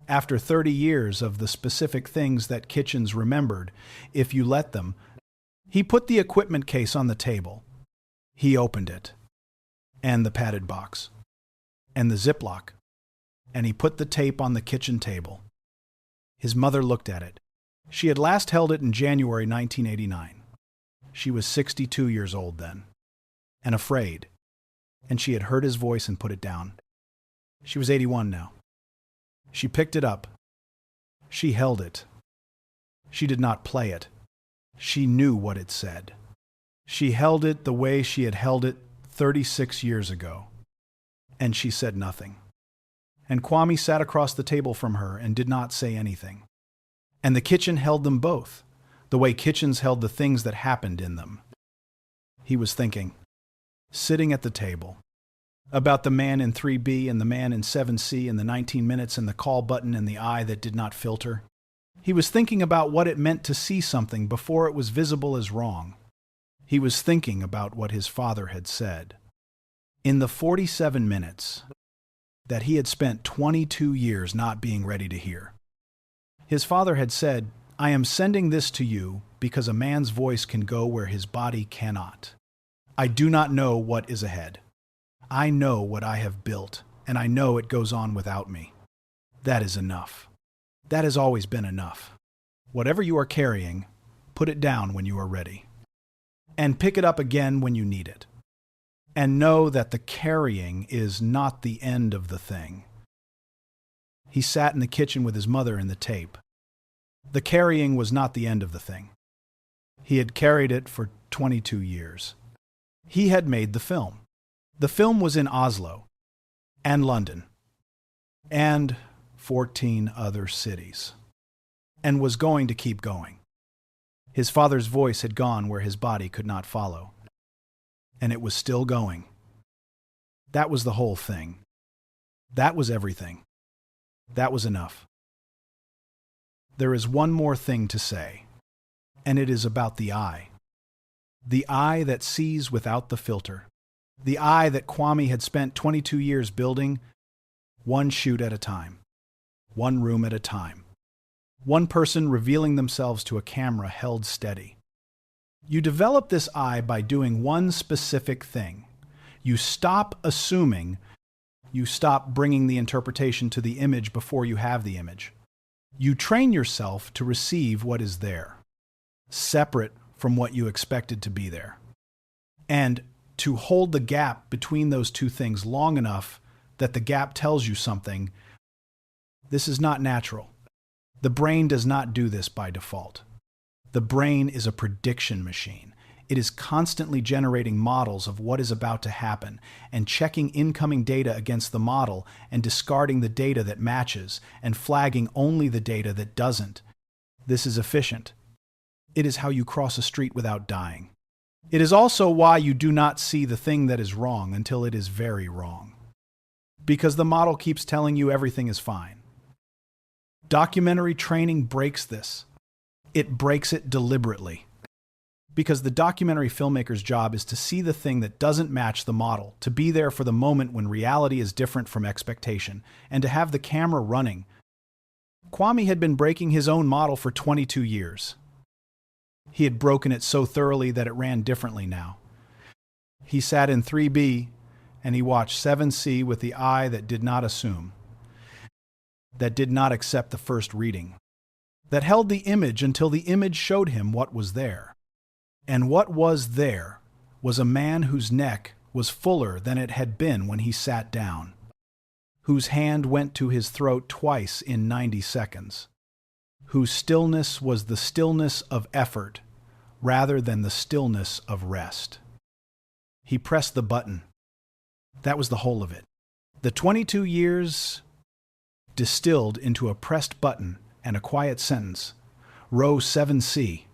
After 30 years of the specific things that kitchens remembered, if you let them, he put the equipment case on the table. He opened it, and the padded box, and the Ziploc, and he put the tape on the kitchen table. His mother looked at it. She had last held it in January 1989. She was 62 years old then, and afraid, and she had heard his voice and put it down. She was 81 now. She picked it up. She held it. She did not play it. She knew what it said. She held it the way she had held it 36 years ago, and she said nothing. And Kwame sat across the table from her and did not say anything. And the kitchen held them both, the way kitchens held the things that happened in them. He was thinking, sitting at the table, about the man in 3B and the man in 7C and the 19 minutes and the call button and the eye that did not filter. He was thinking about what it meant to see something before it was visible as wrong. He was thinking about what his father had said. In the 47 minutes that he had spent 22 years not being ready to hear. His father had said, "I am sending this to you because a man's voice can go where his body cannot. I do not know what is ahead. I know what I have built, and I know it goes on without me. That is enough. That has always been enough. Whatever you are carrying, put it down when you are ready. And pick it up again when you need it. And know that the carrying is not the end of the thing." He sat in the kitchen with his mother and the tape. The carrying was not the end of the thing. He had carried it for 22 years. He had made the film. The film was in Oslo and London and 14 other cities, and was going to keep going. His father's voice had gone where his body could not follow, and it was still going. That was the whole thing. That was everything. That was enough. There is one more thing to say, and it is about the eye. The eye that sees without the filter. The eye that Kwame had spent 22 years building, one shoot at a time, one room at a time, one person revealing themselves to a camera held steady. You develop this eye by doing one specific thing. You stop assuming, you stop bringing the interpretation to the image before you have the image. You train yourself to receive what is there, separate from what you expected to be there, and to hold the gap between those two things long enough that the gap tells you something. This is not natural. The brain does not do this by default. The brain is a prediction machine. It is constantly generating models of what is about to happen and checking incoming data against the model and discarding the data that matches and flagging only the data that doesn't. This is efficient. It is how you cross a street without dying. It is also why you do not see the thing that is wrong until it is very wrong. Because the model keeps telling you everything is fine. Documentary training breaks this. It breaks it deliberately. Because the documentary filmmaker's job is to see the thing that doesn't match the model, to be there for the moment when reality is different from expectation, and to have the camera running. Kwame had been breaking his own model for 22 years. He had broken it so thoroughly that it ran differently now. He sat in 3B and he watched 7C with the eye that did not assume, that did not accept the first reading, that held the image until the image showed him what was there. And what was there was a man whose neck was fuller than it had been when he sat down, whose hand went to his throat twice in 90 seconds, whose stillness was the stillness of effort rather than the stillness of rest. He pressed the button. That was the whole of it. The 22 years distilled into a pressed button and a quiet sentence. Row 7C.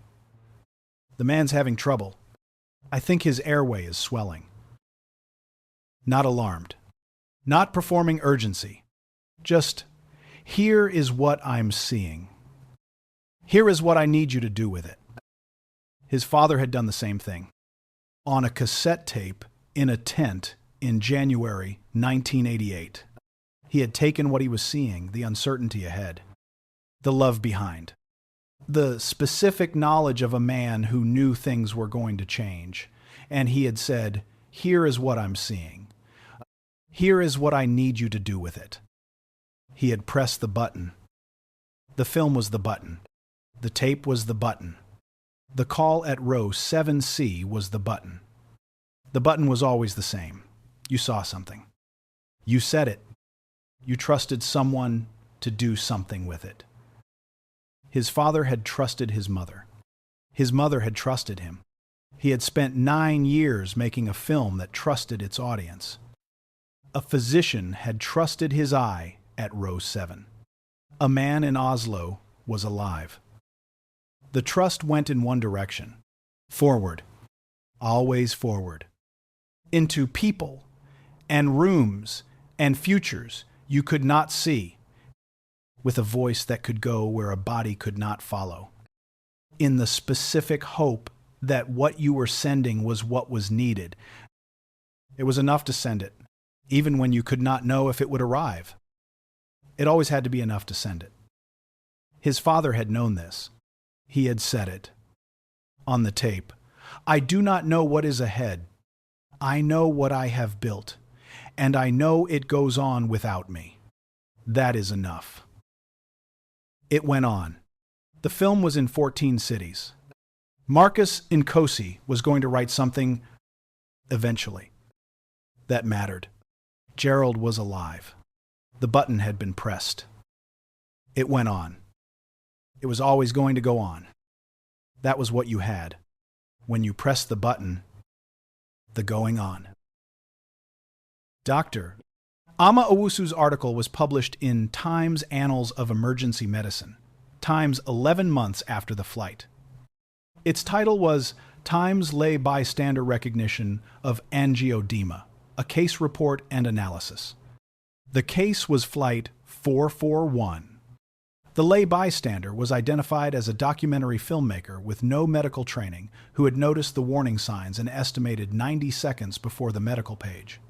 The man's having trouble. I think his airway is swelling. Not alarmed. Not performing urgency. Just, here is what I'm seeing. Here is what I need you to do with it. His father had done the same thing. On a cassette tape in a tent in January 1988. He had taken what he was seeing, the uncertainty ahead, the love behind, the specific knowledge of a man who knew things were going to change, and he had said, "Here is what I'm seeing. Here is what I need you to do with it." He had pressed the button. The film was the button. The tape was the button. The call at row 7C was the button. The button was always the same. You saw something. You said it. You trusted someone to do something with it. His father had trusted his mother. His mother had trusted him. He had spent 9 years making a film that trusted its audience. A physician had trusted his eye at row 7. A man in Oslo was alive. The trust went in one direction. Forward. Always forward. Into people and rooms and futures you could not see, with a voice that could go where a body could not follow, in the specific hope that what you were sending was what was needed. It was enough to send it, even when you could not know if it would arrive. It always had to be enough to send it. His father had known this. He had said it. On the tape, "I do not know what is ahead. I know what I have built, and I know it goes on without me. That is enough." It went on. The film was in 14 cities. Marcus Nkosi was going to write something, eventually, that mattered. Gerald was alive. The button had been pressed. It went on. It was always going to go on. That was what you had. When you pressed the button, the going on. Dr. Ama Owusu's article was published in Times Annals of Emergency Medicine, Times 11 months after the flight. Its title was Times Lay Bystander Recognition of Angioedema, a Case Report and Analysis. The case was Flight 441. The lay bystander was identified as a documentary filmmaker with no medical training who had noticed the warning signs an estimated 90 seconds before the medical page.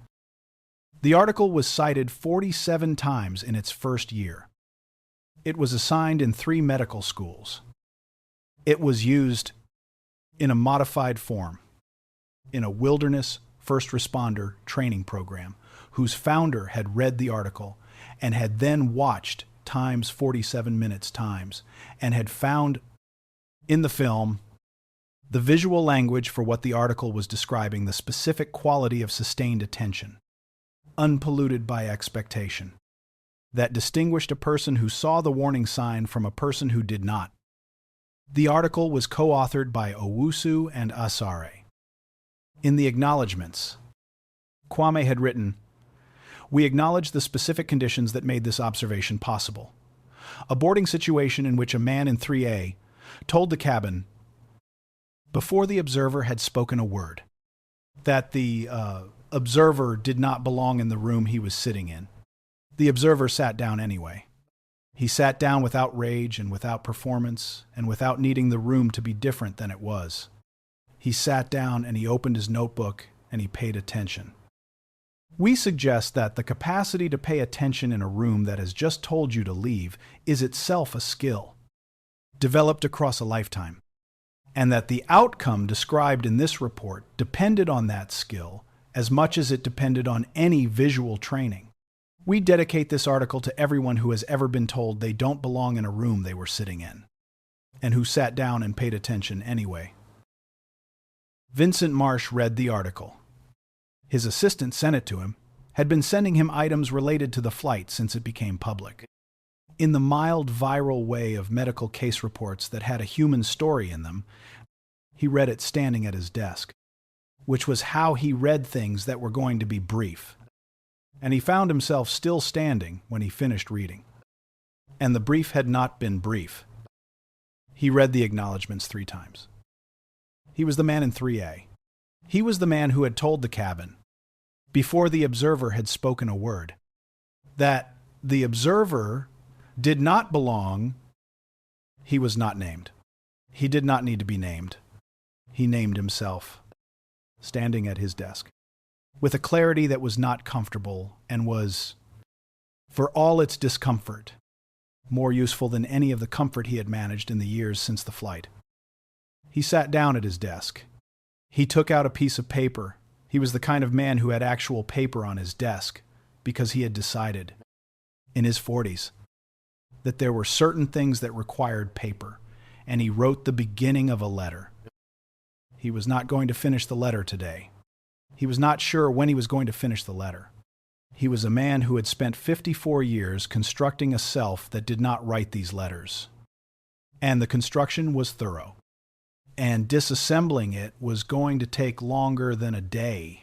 The article was cited 47 times in its first year. It was assigned in 3 medical schools. It was used in a modified form in a wilderness first responder training program whose founder had read the article and had then watched times 47 minutes times and had found in the film the visual language for what the article was describing, the specific quality of sustained attention, unpolluted by expectation, that distinguished a person who saw the warning sign from a person who did not. The article was co-authored by Owusu and Asare. In the acknowledgments, Kwame had written, "We acknowledge the specific conditions that made this observation possible. A boarding situation in which a man in 3A told the cabin, before the observer had spoken a word, that the observer did not belong in the room he was sitting in. The observer sat down anyway. He sat down without rage and without performance and without needing the room to be different than it was. He sat down and he opened his notebook and he paid attention." We suggest that the capacity to pay attention in a room that has just told you to leave is itself a skill, developed across a lifetime, and that the outcome described in this report depended on that skill as much as it depended on any visual training. We dedicate this article to everyone who has ever been told they don't belong in a room they were sitting in, and who sat down and paid attention anyway. Vincent Marsh read the article. His assistant sent it to him, had been sending him items related to the flight since it became public. In the mild viral way of medical case reports that had a human story in them, he read it standing at his desk, which was how he read things that were going to be brief. And he found himself still standing when he finished reading. And the brief had not been brief. He read the acknowledgments 3 times. He was the man in 3A. He was the man who had told the cabin, before the observer had spoken a word, that the observer did not belong. He was not named. He did not need to be named. He named himself, standing at his desk, with a clarity that was not comfortable and was For all its discomfort, more useful than any of the comfort he had managed in the years since the flight. He sat down at his desk. He took out a piece of paper. He was the kind of man who had actual paper on his desk because he had decided, in his 40s, that there were certain things that required paper, and he wrote the beginning of a letter. He was not going to finish the letter today. He was not sure when he was going to finish the letter. He was a man who had spent 54 years constructing a self that did not write these letters. And the construction was thorough. And disassembling it was going to take longer than a day.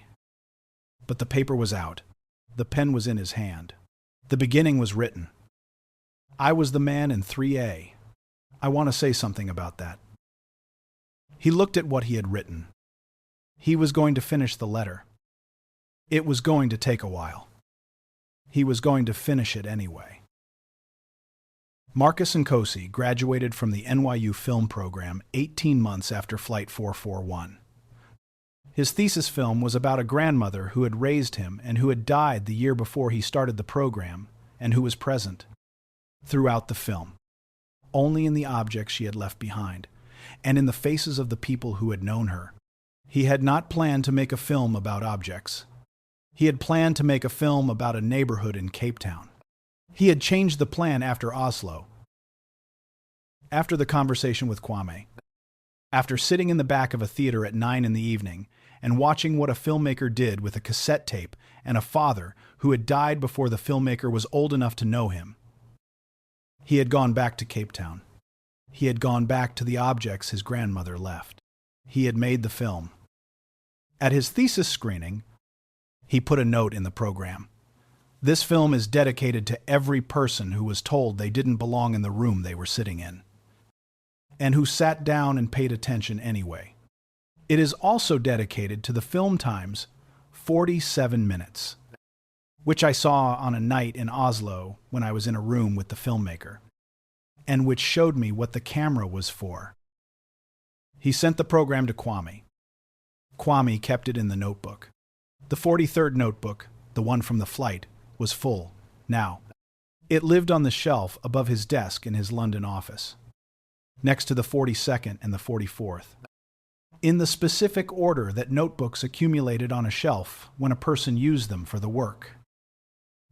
But the paper was out. The pen was in his hand. The beginning was written. I was the man in 3A. I want to say something about that. He looked at what he had written. He was going to finish the letter. It was going to take a while. He was going to finish it anyway. Marcus Nkosi graduated from the NYU film program 18 months after Flight 441. His thesis film was about a grandmother who had raised him and who had died the year before he started the program, and who was present throughout the film, only in the objects she had left behind, and in the faces of the people who had known her. He had not planned to make a film about objects. He had planned to make a film about a neighborhood in Cape Town. He had changed the plan after Oslo. After the conversation with Kwame, after sitting in the back of a theater at 9 in the evening and watching what a filmmaker did with a cassette tape and a father who had died before the filmmaker was old enough to know him, he had gone back to Cape Town. He had gone back to the objects his grandmother left. He had made the film. At his thesis screening, he put a note in the program. This film is dedicated to every person who was told they didn't belong in the room they were sitting in, and who sat down and paid attention anyway. It is also dedicated to the film time's 47 minutes, which I saw on a night in Oslo when I was in a room with the filmmaker, and which showed me what the camera was for. He sent the program to Kwame. Kwame kept it in the notebook. The 43rd notebook, the one from the flight, was full now. It lived on the shelf above his desk in his London office, next to the 42nd and the 44th, in the specific order that notebooks accumulated on a shelf when a person used them for the work.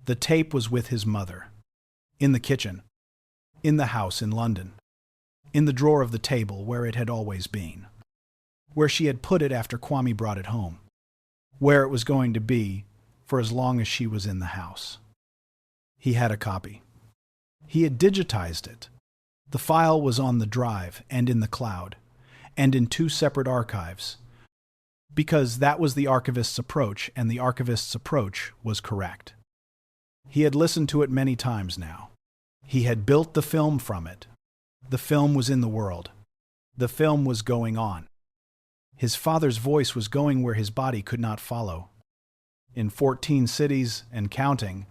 The tape was with his mother, in the kitchen, in the house in London, in the drawer of the table where it had always been, where she had put it after Kwame brought it home, where it was going to be for as long as she was in the house. He had a copy. He had digitized it. The file was on the drive and in the cloud, and in 2 separate archives, because that was the archivist's approach, and the archivist's approach was correct. He had listened to it many times now. He had built the film from it. The film was in the world. The film was going on. His father's voice was going where his body could not follow. In 14 cities and counting,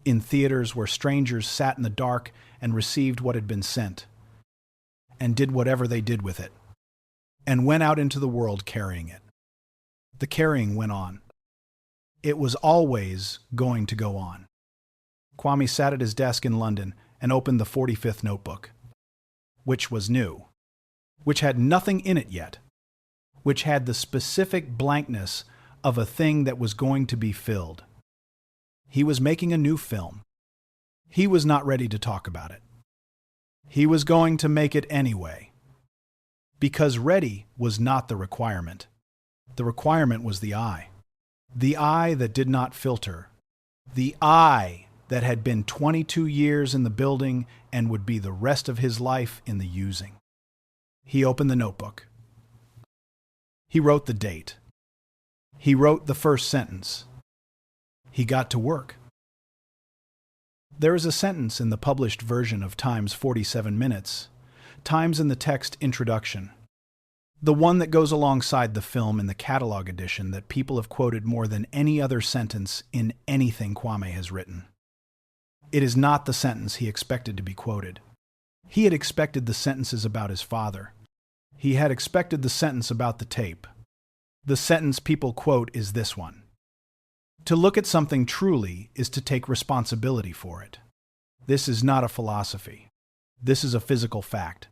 in theaters where strangers sat in the dark and received what had been sent, and did whatever they did with it, and went out into the world carrying it. The carrying went on. It was always going to go on. Kwame sat at his desk in London and opened the 45th notebook, which was new, which had nothing in it yet, which had the specific blankness of a thing that was going to be filled. He was making a new film. He was not ready to talk about it. He was going to make it anyway, because ready was not the requirement. The requirement was the eye that did not filter, the eye that had been 22 years in the building and would be the rest of his life in the using. He opened the notebook. He wrote the date. He wrote the first sentence. He got to work. There is a sentence in the published version of Time's 47 Minutes, Time's in the text introduction, the one that goes alongside the film in the catalog edition that people have quoted more than any other sentence in anything Kwame has written. It is not the sentence he expected to be quoted. He had expected the sentences about his father. He had expected the sentence about the tape. The sentence people quote is this one. To look at something truly is to take responsibility for it. This is not a philosophy. This is a physical fact.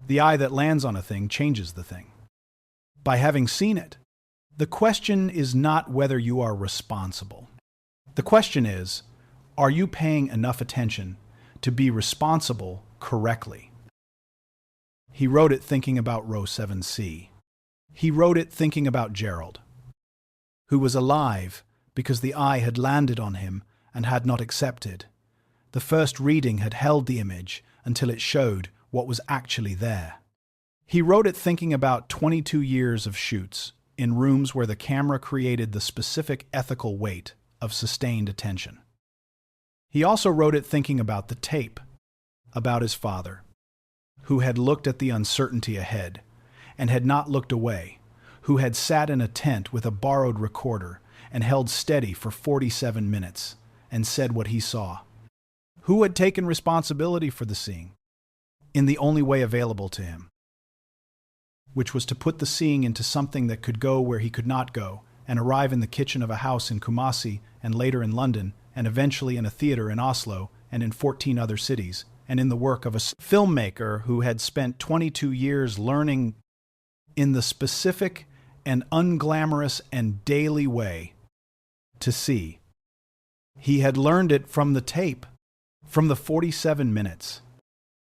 The eye that lands on a thing changes the thing. By having seen it, the question is not whether you are responsible. The question is, are you paying enough attention to be responsible correctly? He wrote it thinking about row 7C. He wrote it thinking about Gerald, who was alive because the eye had landed on him and had not accepted. The first reading had held the image until it showed what was actually there. He wrote it thinking about 22 years of shoots in rooms where the camera created the specific ethical weight of sustained attention. He also wrote it thinking about the tape, about his father, who had looked at the uncertainty ahead and had not looked away, who had sat in a tent with a borrowed recorder and held steady for 47 minutes and said what he saw, who had taken responsibility for the seeing in the only way available to him, which was to put the seeing into something that could go where he could not go and arrive in the kitchen of a house in Kumasi and later in London and eventually in a theater in Oslo and in 14 other cities, and in the work of a filmmaker who had spent 22 years learning in the specific and unglamorous and daily way to see. He had learned it from the tape, from the 47 minutes,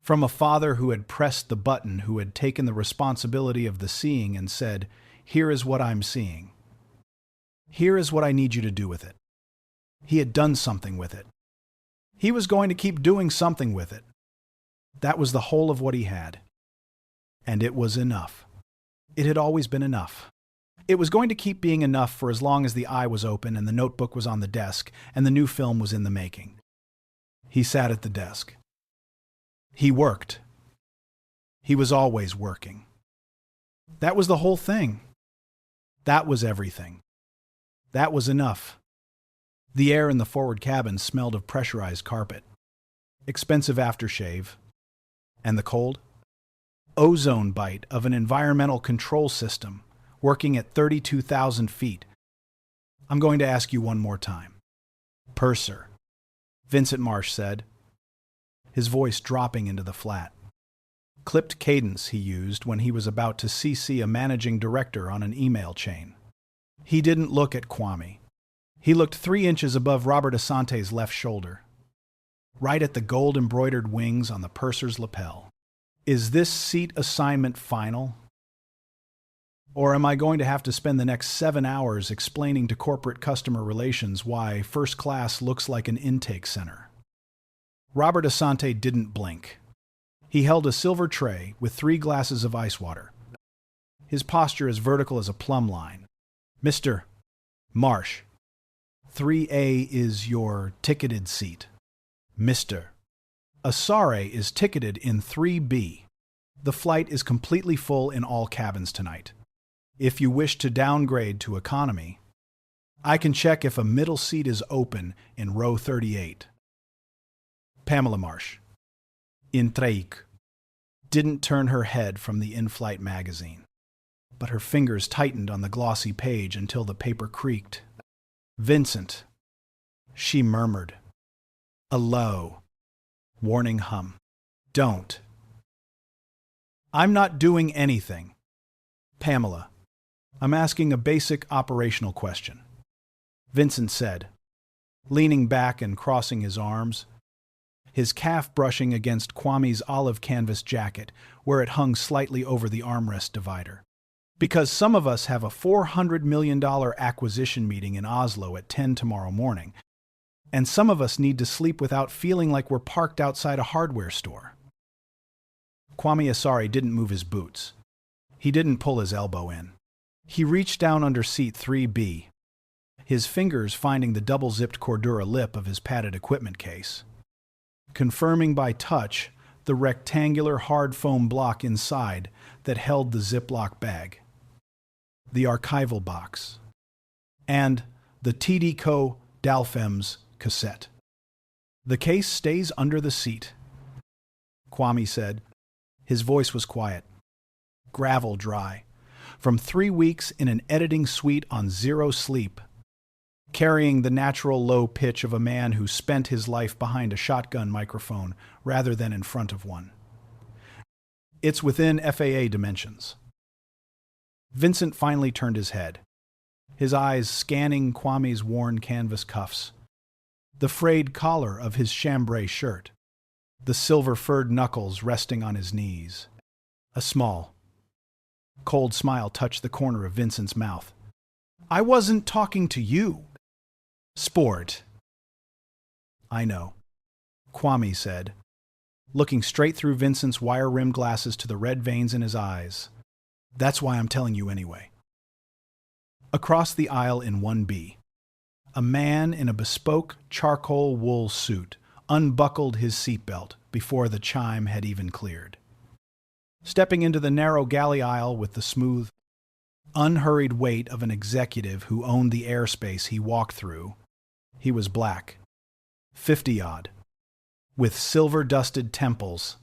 from a father who had pressed the button, who had taken the responsibility of the seeing and said, "Here is what I'm seeing. Here is what I need you to do with it." He had done something with it. He was going to keep doing something with it. That was the whole of what he had. And it was enough. It had always been enough. It was going to keep being enough for as long as the eye was open and the notebook was on the desk and the new film was in the making. He sat at the desk. He worked. He was always working. That was the whole thing. That was everything. That was enough. The air in the forward cabin smelled of pressurized carpet, expensive aftershave, and the cold ozone bite of an environmental control system working at 32,000 feet. I'm going to ask you one more time. Purser, Vincent Marsh said, his voice dropping into the flat. Clipped cadence he used when he was about to CC a managing director on an email chain. He didn't look at Kwame. He looked 3 inches above Robert Asante's left shoulder, right at the gold-embroidered wings on the purser's lapel. Is this seat assignment final? Or am I going to have to spend the next 7 hours explaining to corporate customer relations why first class looks like an intake center? Robert Asante didn't blink. He held a silver tray with 3 glasses of ice water, his posture as vertical as a plumb line. Mr. Marsh, 3A is your ticketed seat. Mr. Asare is ticketed in 3B. The flight is completely full in all cabins tonight. If you wish to downgrade to economy, I can check if a middle seat is open in row 38. Pamela Marsh, Intraik, didn't turn her head from the in-flight magazine, but her fingers tightened on the glossy page until the paper creaked. Vincent, she murmured, a low, warning hum. Don't. I'm not doing anything. Pamela, I'm asking a basic operational question. Vincent said, leaning back and crossing his arms, his calf brushing against Kwame's olive canvas jacket where it hung slightly over the armrest divider. Because some of us have a $400 million acquisition meeting in Oslo at 10 tomorrow morning, and some of us need to sleep without feeling like we're parked outside a hardware store. Kwame Asare didn't move his boots. He didn't pull his elbow in. He reached down under seat 3B, his fingers finding the double-zipped Cordura lip of his padded equipment case, confirming by touch the rectangular hard foam block inside that held the Ziploc bag, the archival box, and the TD Co. Dalfems cassette. The case stays under the seat, Kwame said. His voice was quiet, gravel dry, from 3 weeks in an editing suite on zero sleep. carrying the natural low pitch of a man who spent his life behind a shotgun microphone rather than in front of one. It's within FAA dimensions. Vincent finally turned his head, his eyes scanning Kwame's worn canvas cuffs, the frayed collar of his chambray shirt, the silver-furred knuckles resting on his knees. A small, cold smile touched the corner of Vincent's mouth. "I wasn't talking to you. Sport." "I know," Kwame said, looking straight through Vincent's wire-rimmed glasses to the red veins in his eyes. "That's why I'm telling you anyway." Across the aisle in 1B, a man in a bespoke charcoal wool suit unbuckled his seatbelt before the chime had even cleared. Stepping into the narrow galley aisle with the smooth, unhurried weight of an executive who owned the airspace he walked through, he was black, 50-odd, with silver-dusted temples,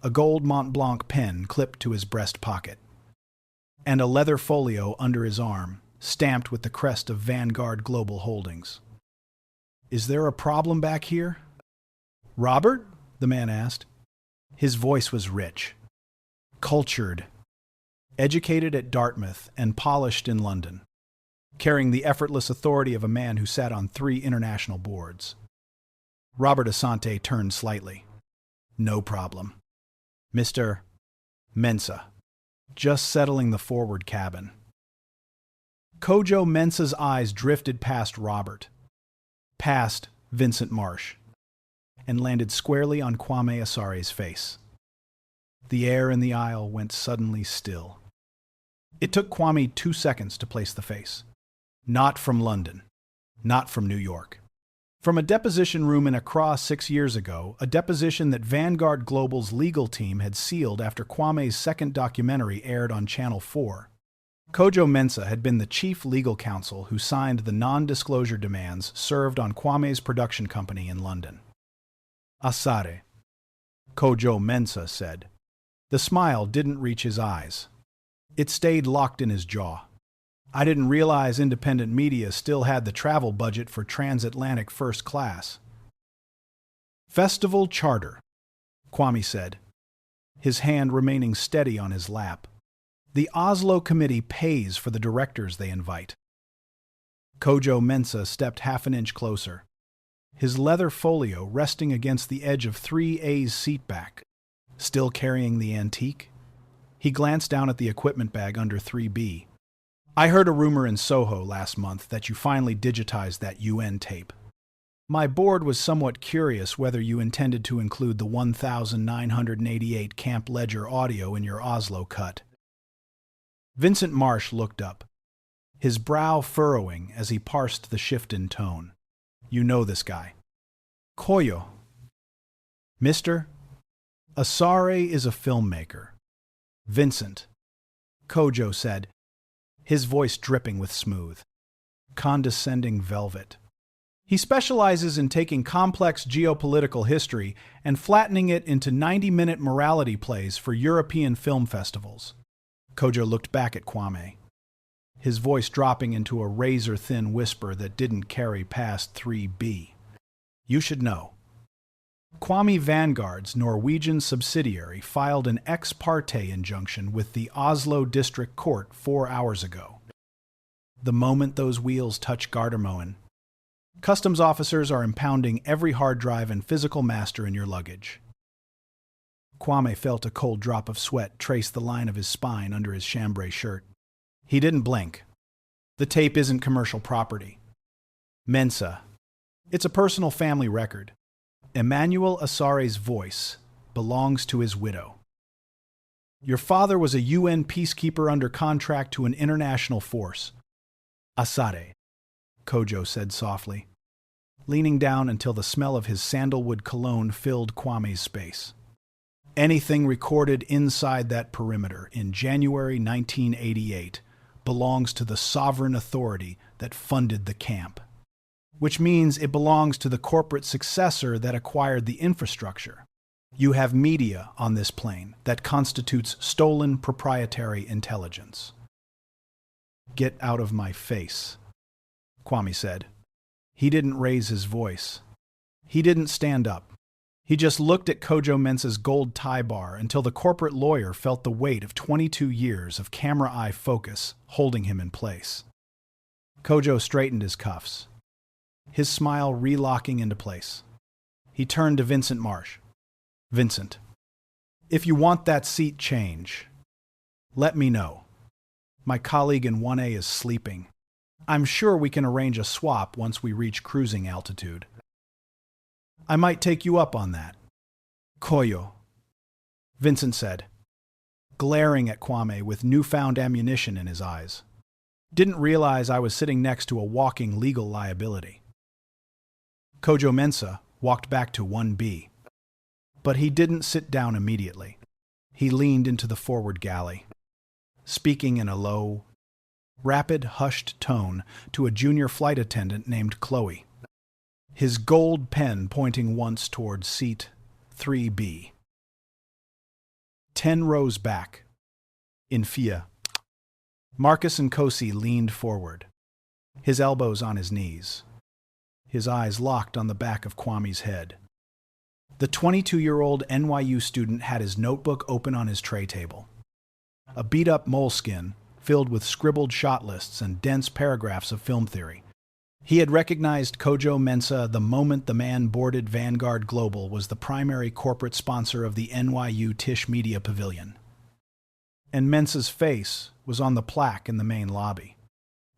a gold Mont Blanc pen clipped to his breast pocket, and a leather folio under his arm, stamped with the crest of Vanguard Global Holdings. "Is there a problem back here?" "Robert?" the man asked. His voice was rich, cultured, educated at Dartmouth and polished in London, carrying the effortless authority of a man who sat on 3 international boards. Robert Asante turned slightly. "No problem. Mr. Mensah, just settling the forward cabin." Kojo Mensah's eyes drifted past Robert, past Vincent Marsh, and landed squarely on Kwame Asare's face. The air in the aisle went suddenly still. It took Kwame 2 seconds to place the face. Not from London. Not from New York. From a deposition room in Accra 6 years ago, a deposition that Vanguard Global's legal team had sealed after Kwame's second documentary aired on Channel 4. Kojo Mensah had been the chief legal counsel who signed the non-disclosure demands served on Kwame's production company in London. "Asare," Kojo Mensah said. The smile didn't reach his eyes. It stayed locked in his jaw. "I didn't realize independent media still had the travel budget for transatlantic first class." "Festival charter," Kwame said, his hand remaining steady on his lap. "The Oslo Committee pays for the directors they invite." Kojo Mensah stepped half an inch closer, his leather folio resting against the edge of 3A's seatback. Still carrying the antique? He glanced down at the equipment bag under 3B. "I heard a rumor in Soho last month that you finally digitized that UN tape. My board was somewhat curious whether you intended to include the 1988 Camp Ledger audio in your Oslo cut." Vincent Marsh looked up, his brow furrowing as he parsed the shift in tone. "You know this guy." "Koyo." "Mr. Asare is a filmmaker." "Vincent," Kojo said, his voice dripping with smooth, condescending velvet. "He specializes in taking complex geopolitical history and flattening it into 90-minute morality plays for European film festivals." Kojo looked back at Kwame, his voice dropping into a razor-thin whisper that didn't carry past 3B. "You should know. Kwame Vanguard's Norwegian subsidiary filed an ex parte injunction with the Oslo District Court 4 hours ago. The moment those wheels touch Gardermoen, customs officers are impounding every hard drive and physical master in your luggage." Kwame felt a cold drop of sweat trace the line of his spine under his chambray shirt. He didn't blink. "The tape isn't commercial property. Mensah, it's a personal family record. Emmanuel Asare's voice belongs to his widow. Your father was a UN peacekeeper under contract to an international force." "Asare," Kojo said softly, leaning down until the smell of his sandalwood cologne filled Kwame's space. "Anything recorded inside that perimeter in January 1988 belongs to the sovereign authority that funded the camp, which means it belongs to the corporate successor that acquired the infrastructure. You have media on this plane that constitutes stolen proprietary intelligence." "Get out of my face," Kwame said. He didn't raise his voice. He didn't stand up. He just looked at Kojo Mensah's gold tie bar until the corporate lawyer felt the weight of 22 years of camera eye focus holding him in place. Kojo straightened his cuffs, his smile relocking into place. He turned to Vincent Marsh. Vincent, if you want that seat change, let me know. My colleague in 1A is sleeping. I'm sure we can arrange a swap once we reach cruising altitude. I might take you up on that. Koyo, Vincent said, glaring at Kwame with newfound ammunition in his eyes. Didn't realize I was sitting next to a walking legal liability. Kojo Mensah walked back to 1B. But he didn't sit down immediately. He leaned into the forward galley, speaking in a low, rapid, hushed tone to a junior flight attendant named Chloe, his gold pen pointing once toward seat 3B. 10 rows back, in FIA. Marcus Nkosi leaned forward, his elbows on his knees, his eyes locked on the back of Kwame's head. The 22-year-old NYU student had his notebook open on his tray table. A beat-up moleskin filled with scribbled shot lists and dense paragraphs of film theory. He had recognized Kojo Mensah the moment the man boarded Vanguard Global was the primary corporate sponsor of the NYU Tisch Media Pavilion. And Mensah's face was on the plaque in the main lobby.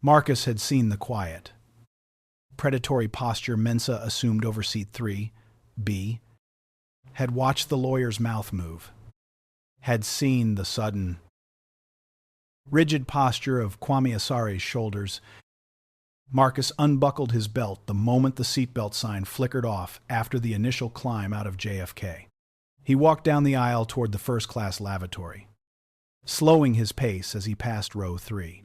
Marcus had seen the quiet, predatory posture Mensah assumed over seat 3B, had watched the lawyer's mouth move, had seen the sudden, rigid posture of Kwame Asare's shoulders. Marcus unbuckled his belt the moment the seatbelt sign flickered off after the initial climb out of JFK. He walked down the aisle toward the first-class lavatory, slowing his pace as he passed row 3.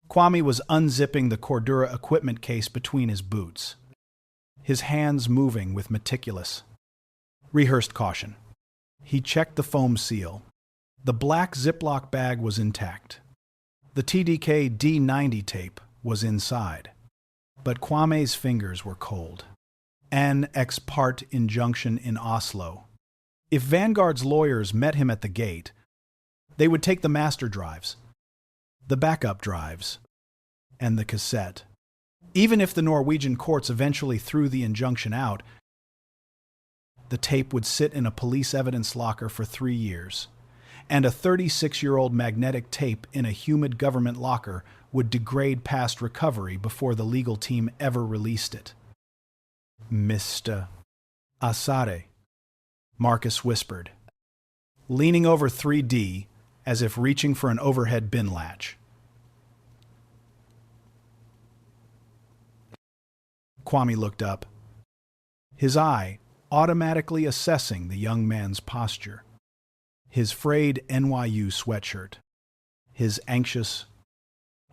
Kwame was unzipping the Cordura equipment case between his boots, his hands moving with meticulous, rehearsed caution. He checked the foam seal. The black Ziploc bag was intact. The TDK D90 tape was inside. But Kwame's fingers were cold. An ex parte injunction in Oslo. If Vanguard's lawyers met him at the gate, they would take the master drives, the backup drives, and the cassette. Even if the Norwegian courts eventually threw the injunction out, the tape would sit in a police evidence locker for 3 years, and a 36-year-old magnetic tape in a humid government locker would degrade past recovery before the legal team ever released it. Mr. Asare, Marcus whispered, leaning over 3D as if reaching for an overhead bin latch. Kwame looked up, his eye automatically assessing the young man's posture, his frayed NYU sweatshirt, his anxious,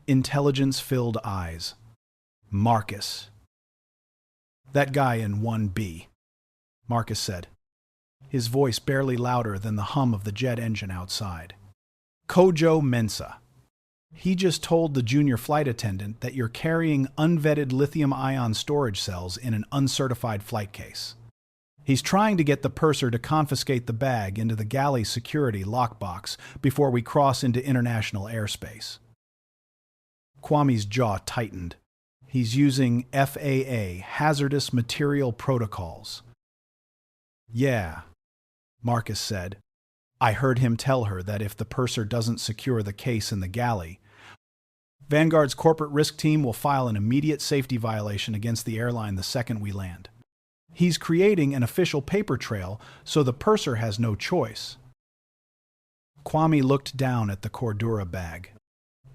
intelligence-filled eyes. Marcus. That guy in 1B, Marcus said, his voice barely louder than the hum of the jet engine outside. Kojo Mensah. He just told the junior flight attendant that you're carrying unvetted lithium-ion storage cells in an uncertified flight case. He's trying to get the purser to confiscate the bag into the galley security lockbox before we cross into international airspace. Kwame's jaw tightened. He's using FAA hazardous material protocols. Yeah, Marcus said. I heard him tell her that if the purser doesn't secure the case in the galley, Vanguard's corporate risk team will file an immediate safety violation against the airline the second we land. He's creating an official paper trail so the purser has no choice. Kwame looked down at the Cordura bag.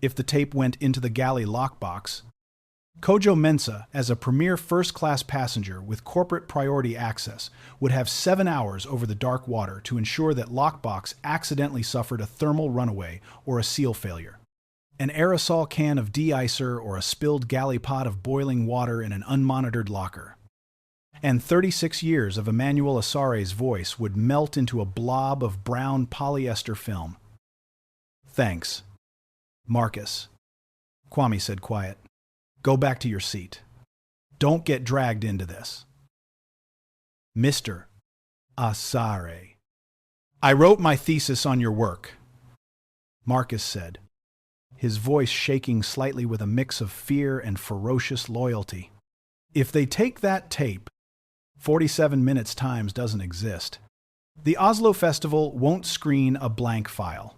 If the tape went into the galley lockbox, Kojo Mensah, as a premier first-class passenger with corporate priority access, would have 7 hours over the dark water to ensure that lockbox accidentally suffered a thermal runaway or a seal failure. An aerosol can of de-icer or a spilled galley pot of boiling water in an unmonitored locker. And 36 years of Emmanuel Asare's voice would melt into a blob of brown polyester film. Thanks, Marcus, Kwame said quiet. Go back to your seat. Don't get dragged into this. Mr. Asare. I wrote my thesis on your work, Marcus said, his voice shaking slightly with a mix of fear and ferocious loyalty. If they take that tape, 47 minutes times doesn't exist. The Oslo Festival won't screen a blank file.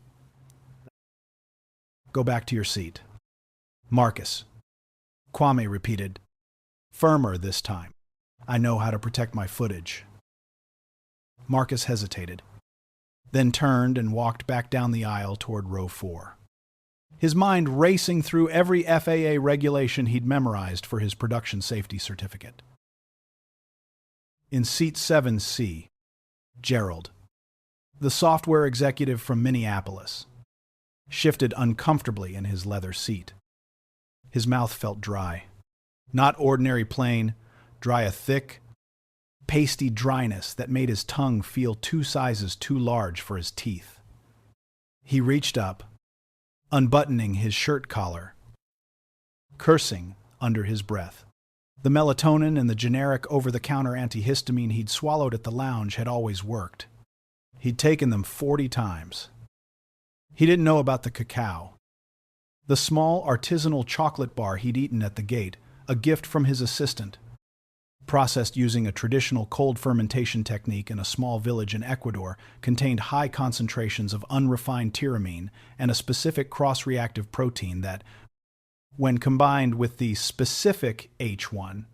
Go back to your seat. Marcus. Kwame repeated, firmer this time. I know how to protect my footage. Marcus hesitated, then turned and walked back down the aisle toward row 4. His mind racing through every FAA regulation he'd memorized for his production safety certificate. In seat 7C, Gerald, the software executive from Minneapolis, shifted uncomfortably in his leather seat. His mouth felt dry. Not ordinary plain, dry, a thick, pasty dryness that made his tongue feel 2 sizes too large for his teeth. He reached up, unbuttoning his shirt collar, cursing under his breath. The melatonin and the generic over-the-counter antihistamine he'd swallowed at the lounge had always worked. He'd taken them 40 times. He didn't know about the cacao, the small artisanal chocolate bar he'd eaten at the gate, a gift from his assistant, processed using a traditional cold fermentation technique in a small village in Ecuador, contained high concentrations of unrefined tyramine and a specific cross-reactive protein that, when combined with the specific H1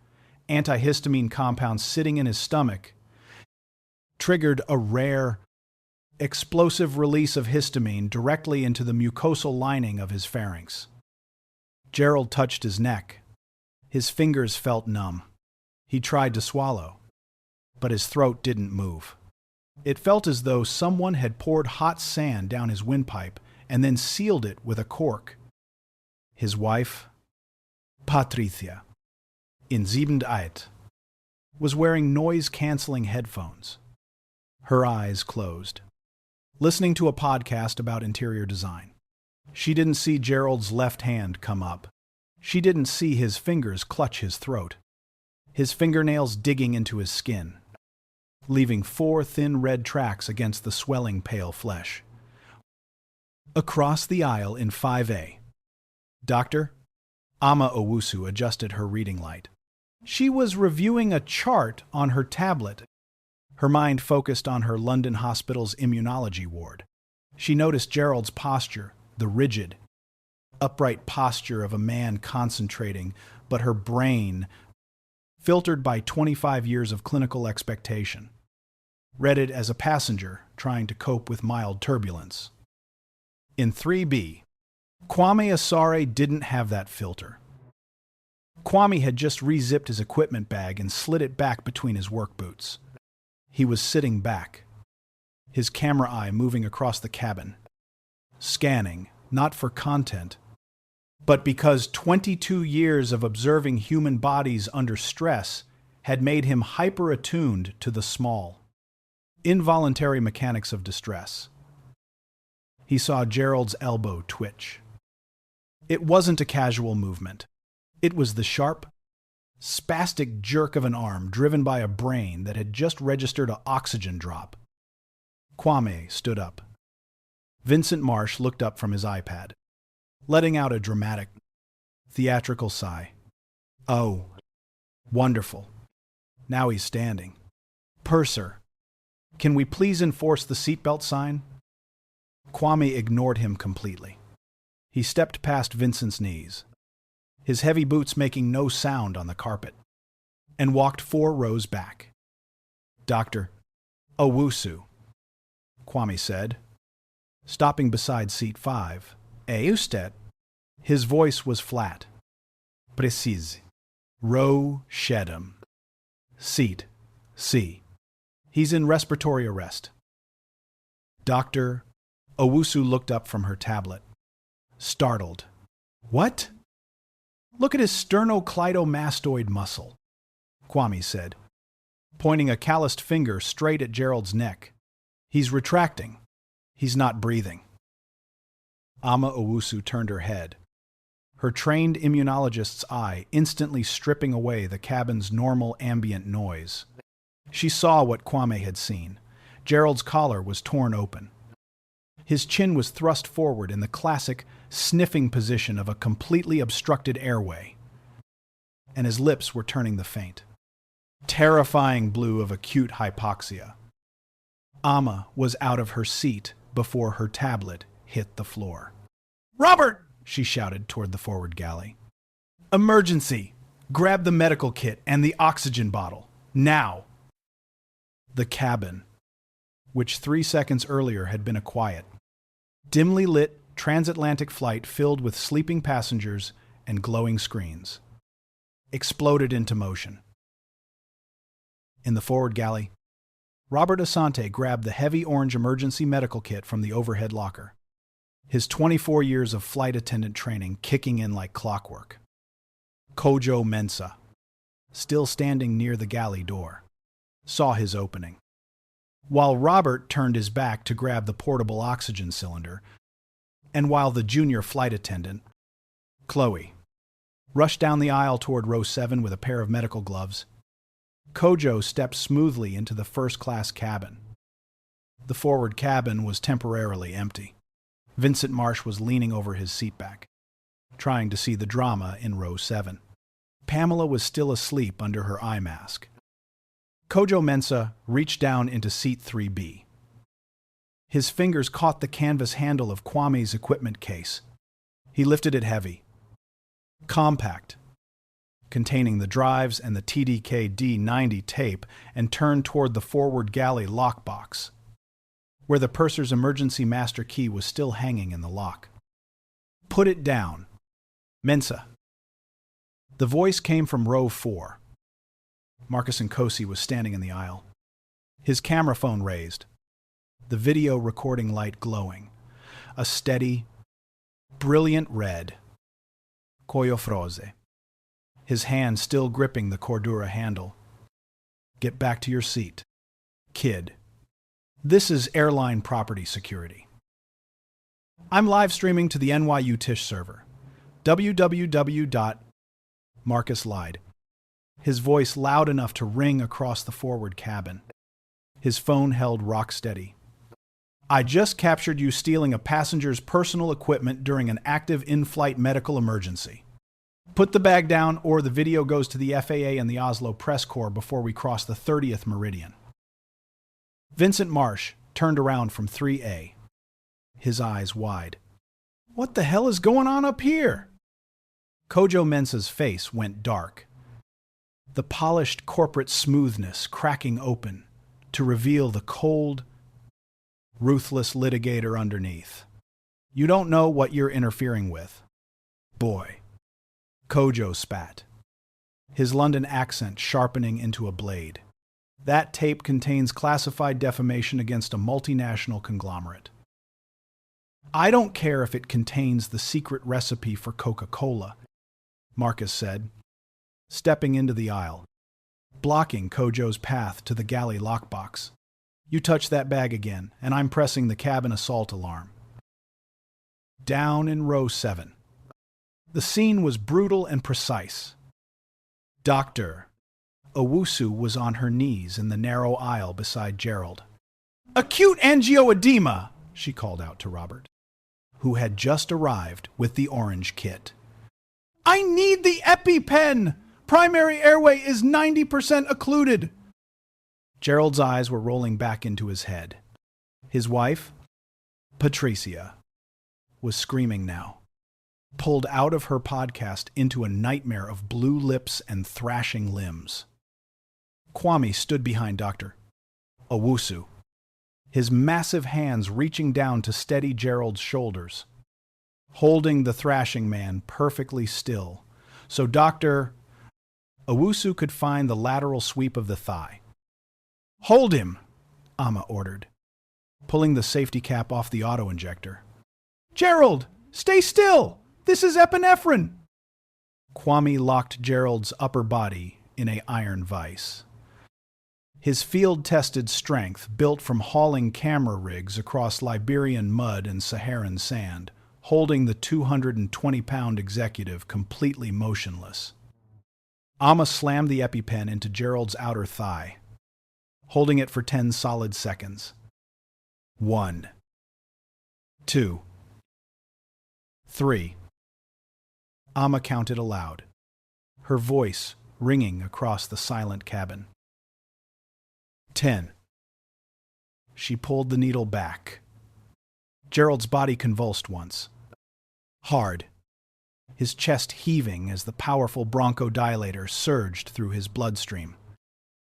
antihistamine compound sitting in his stomach, triggered a rare, explosive release of histamine directly into the mucosal lining of his pharynx. Gerald touched his neck. His fingers felt numb. He tried to swallow, but his throat didn't move. It felt as though someone had poured hot sand down his windpipe and then sealed it with a cork. His wife, Patricia, in 7-8, was wearing noise-canceling headphones. Her eyes closed, listening to a podcast about interior design. She didn't see Gerald's left hand come up. She didn't see his fingers clutch his throat, his fingernails digging into his skin, leaving 4 thin red tracks against the swelling pale flesh. Across the aisle in 5A, Dr. Ama Owusu adjusted her reading light. She was reviewing a chart on her tablet, her mind focused on her London hospital's immunology ward. She noticed Gerald's posture, the rigid, upright posture of a man concentrating, but her brain, filtered by 25 years of clinical expectation, read it as a passenger trying to cope with mild turbulence. In 3B, Kwame Asare didn't have that filter. Kwame had just re-zipped his equipment bag and slid it back between his work boots. He was sitting back, his camera eye moving across the cabin, scanning, not for content, but because 22 years of observing human bodies under stress had made him hyper-attuned to the small, involuntary mechanics of distress. He saw Gerald's elbow twitch. It wasn't a casual movement. It was the sharp, spastic jerk of an arm driven by a brain that had just registered an oxygen drop. Kwame stood up. Vincent Marsh looked up from his iPad, letting out a dramatic, theatrical sigh. Oh, wonderful. Now he's standing. Purser, can we please enforce the seatbelt sign? Kwame ignored him completely. He stepped past Vincent's knees, his heavy boots making no sound on the carpet, and walked 4 rows back. Dr. Owusu, Kwame said, stopping beside seat 5. Usted. His voice was flat. Precise. Row Shedham. Seat C. He's in respiratory arrest. Dr. Owusu looked up from her tablet, startled. What? Look at his sternocleidomastoid muscle, Kwame said, pointing a calloused finger straight at Gerald's neck. He's retracting. He's not breathing. Ama Owusu turned her head, her trained immunologist's eye instantly stripping away the cabin's normal ambient noise. She saw what Kwame had seen. Gerald's collar was torn open. His chin was thrust forward in the classic sniffing position of a completely obstructed airway, and his lips were turning the faint, terrifying blue of acute hypoxia. Amma was out of her seat before her tablet hit the floor. "Robert!" she shouted toward the forward galley. "Emergency! Grab the medical kit and the oxygen bottle. Now!" The cabin, which 3 seconds earlier had been a quiet, dimly lit transatlantic flight filled with sleeping passengers and glowing screens, exploded into motion. In the forward galley, Robert Asante grabbed the heavy orange emergency medical kit from the overhead locker, his 24 years of flight attendant training kicking in like clockwork. Kojo Mensah, still standing near the galley door, saw his opening. While Robert turned his back to grab the portable oxygen cylinder, and while the junior flight attendant, Chloe, rushed down the aisle toward row 7 with a pair of medical gloves, Kojo stepped smoothly into the first-class cabin. The forward cabin was temporarily empty. Vincent Marsh was leaning over his seatback, trying to see the drama in row 7. Pamela was still asleep under her eye mask. Kojo Mensah reached down into seat 3B. His fingers caught the canvas handle of Kwame's equipment case. He lifted it heavy, compact, containing the drives and the TDK D90 tape, and turned toward the forward galley lockbox, where the purser's emergency master key was still hanging in the lock. "Put it down, Mensah." The voice came from row 4. Marcus Nkosi was standing in the aisle, his camera phone raised, the video recording light glowing, a steady, brilliant red, Koyo Froze, his hand still gripping the Cordura handle. "Get back to your seat, kid. This is airline property security. I'm live streaming to the NYU Tisch server. www. Marcus lied, his voice loud enough to ring across the forward cabin. His phone held rock steady. "I just captured you stealing a passenger's personal equipment during an active in-flight medical emergency. Put the bag down or the video goes to the FAA and the Oslo Press Corps before we cross the 30th meridian." Vincent Marsh turned around from 3A, his eyes wide. "What the hell is going on up here?" Kojo Mensah's face went dark, the polished corporate smoothness cracking open to reveal the cold, ruthless litigator underneath. "You don't know what you're interfering with, boy." Kojo spat, his London accent sharpening into a blade. "That tape contains classified defamation against a multinational conglomerate. I don't care if it contains the secret recipe for Coca-Cola," Marcus said, stepping into the aisle, blocking Kojo's path to the galley lockbox. "You touch that bag again, and I'm pressing the cabin assault alarm." Down in row 7. The scene was brutal and precise. Dr. Owusu was on her knees in the narrow aisle beside Gerald. "Acute angioedema," she called out to Robert, who had just arrived with the orange kit. "I need the EpiPen! Primary airway is 90% occluded." Gerald's eyes were rolling back into his head. His wife, Patricia, was screaming now, pulled out of her podcast into a nightmare of blue lips and thrashing limbs. Kwame stood behind Dr. Owusu, his massive hands reaching down to steady Gerald's shoulders, holding the thrashing man perfectly still, so Dr. Owusu could find the lateral sweep of the thigh. "Hold him," Amma ordered, pulling the safety cap off the auto-injector. "Gerald, stay still! This is epinephrine!" Kwame locked Gerald's upper body in an iron vise. His field-tested strength, built from hauling camera rigs across Liberian mud and Saharan sand, holding the 220-pound executive completely motionless. Amma slammed the EpiPen into Gerald's outer thigh, holding it for 10 solid seconds. 1, 2, 3. Amma counted aloud, her voice ringing across the silent cabin. 10. She pulled the needle back. Gerald's body convulsed once. Hard, his chest heaving as the powerful bronchodilator surged through his bloodstream,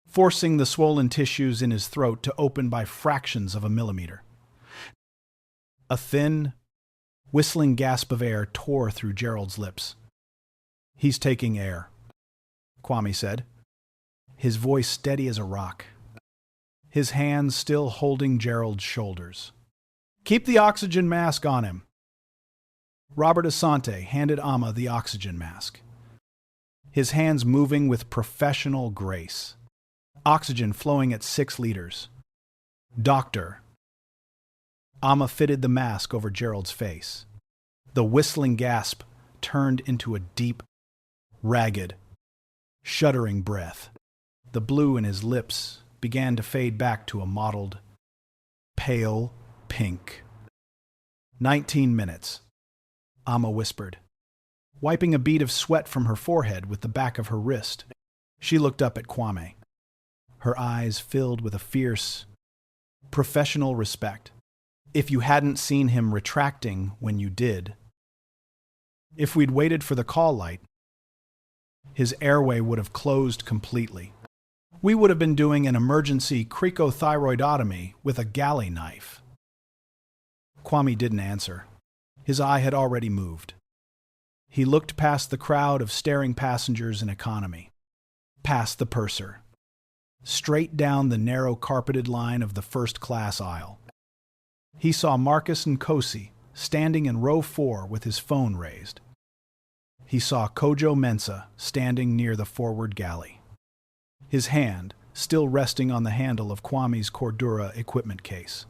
forcing the swollen tissues in his throat to open by fractions of a millimeter. A thin, whistling gasp of air tore through Gerald's lips. "He's taking air," Kwame said, his voice steady as a rock, his hands still holding Gerald's shoulders. "Keep the oxygen mask on him." Robert Asante handed Amma the oxygen mask, his hands moving with professional grace, oxygen flowing at 6 liters. "Doctor." Amma fitted the mask over Gerald's face. The whistling gasp turned into a deep, ragged, shuddering breath. The blue in his lips began to fade back to a mottled, pale pink. 19 minutes, Amma whispered, wiping a bead of sweat from her forehead with the back of her wrist. She looked up at Kwame, her eyes filled with a fierce, professional respect. "If you hadn't seen him retracting when you did, if we'd waited for the call light, his airway would have closed completely. We would have been doing an emergency cricothyroidotomy with a galley knife." Kwame didn't answer. His eye had already moved. He looked past the crowd of staring passengers in economy, past the purser, straight down the narrow carpeted line of the first-class aisle. He saw Marcus Nkosi standing in row 4 with his phone raised. He saw Kojo Mensah standing near the forward galley, his hand still resting on the handle of Kwame's Cordura equipment case.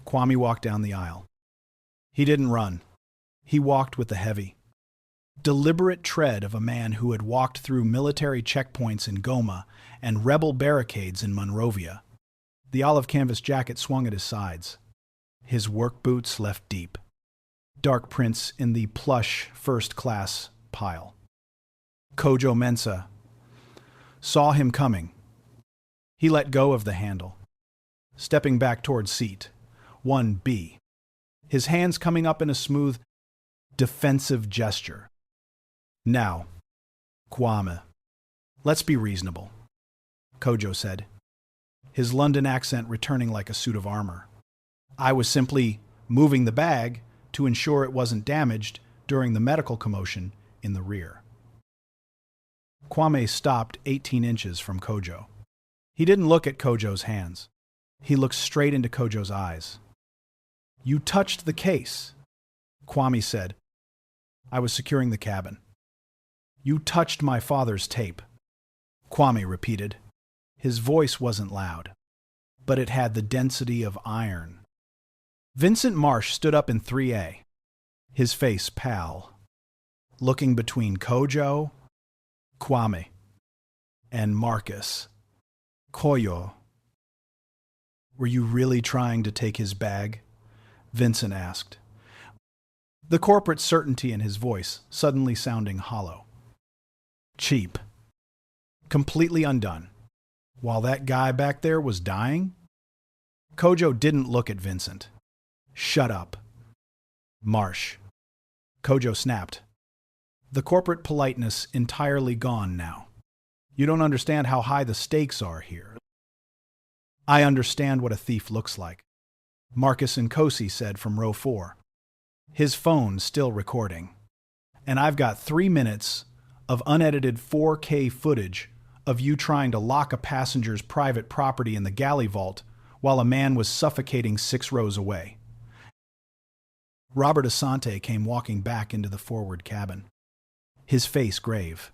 Kwame walked down the aisle. He didn't run. He walked with the heavy, deliberate tread of a man who had walked through military checkpoints in Goma and rebel barricades in Monrovia. The olive canvas jacket swung at his sides. His work boots left deep, dark prints in the plush first-class pile. Kojo Mensah saw him coming. He let go of the handle, stepping back toward seat 1B, his hands coming up in a smooth, defensive gesture. "Now, Kwame, let's be reasonable," Kojo said, his London accent returning like a suit of armor. "I was simply moving the bag to ensure it wasn't damaged during the medical commotion in the rear." Kwame stopped 18 inches from Kojo. He didn't look at Kojo's hands. He looked straight into Kojo's eyes. "You touched the case," Kwame said. "I was securing the cabin." "You touched my father's tape," Kwame repeated. His voice wasn't loud, but it had the density of iron. Vincent Marsh stood up in 3A, his face pale, looking between Kojo, Kwame, and Marcus. "Koyo, were you really trying to take his bag?" Vincent asked, the corporate certainty in his voice suddenly sounding hollow. "Cheap. Completely undone. While that guy back there was dying?" Kojo didn't look at Vincent. "Shut up, Marsh," Kojo snapped, the corporate politeness entirely gone now. "You don't understand how high the stakes are here." "I understand what a thief looks like," Marcus Nkosi said from row 4, his phone still recording. "And I've got 3 minutes of unedited 4K footage of you trying to lock a passenger's private property in the galley vault while a man was suffocating 6 rows away." Robert Asante came walking back into the forward cabin, his face grave,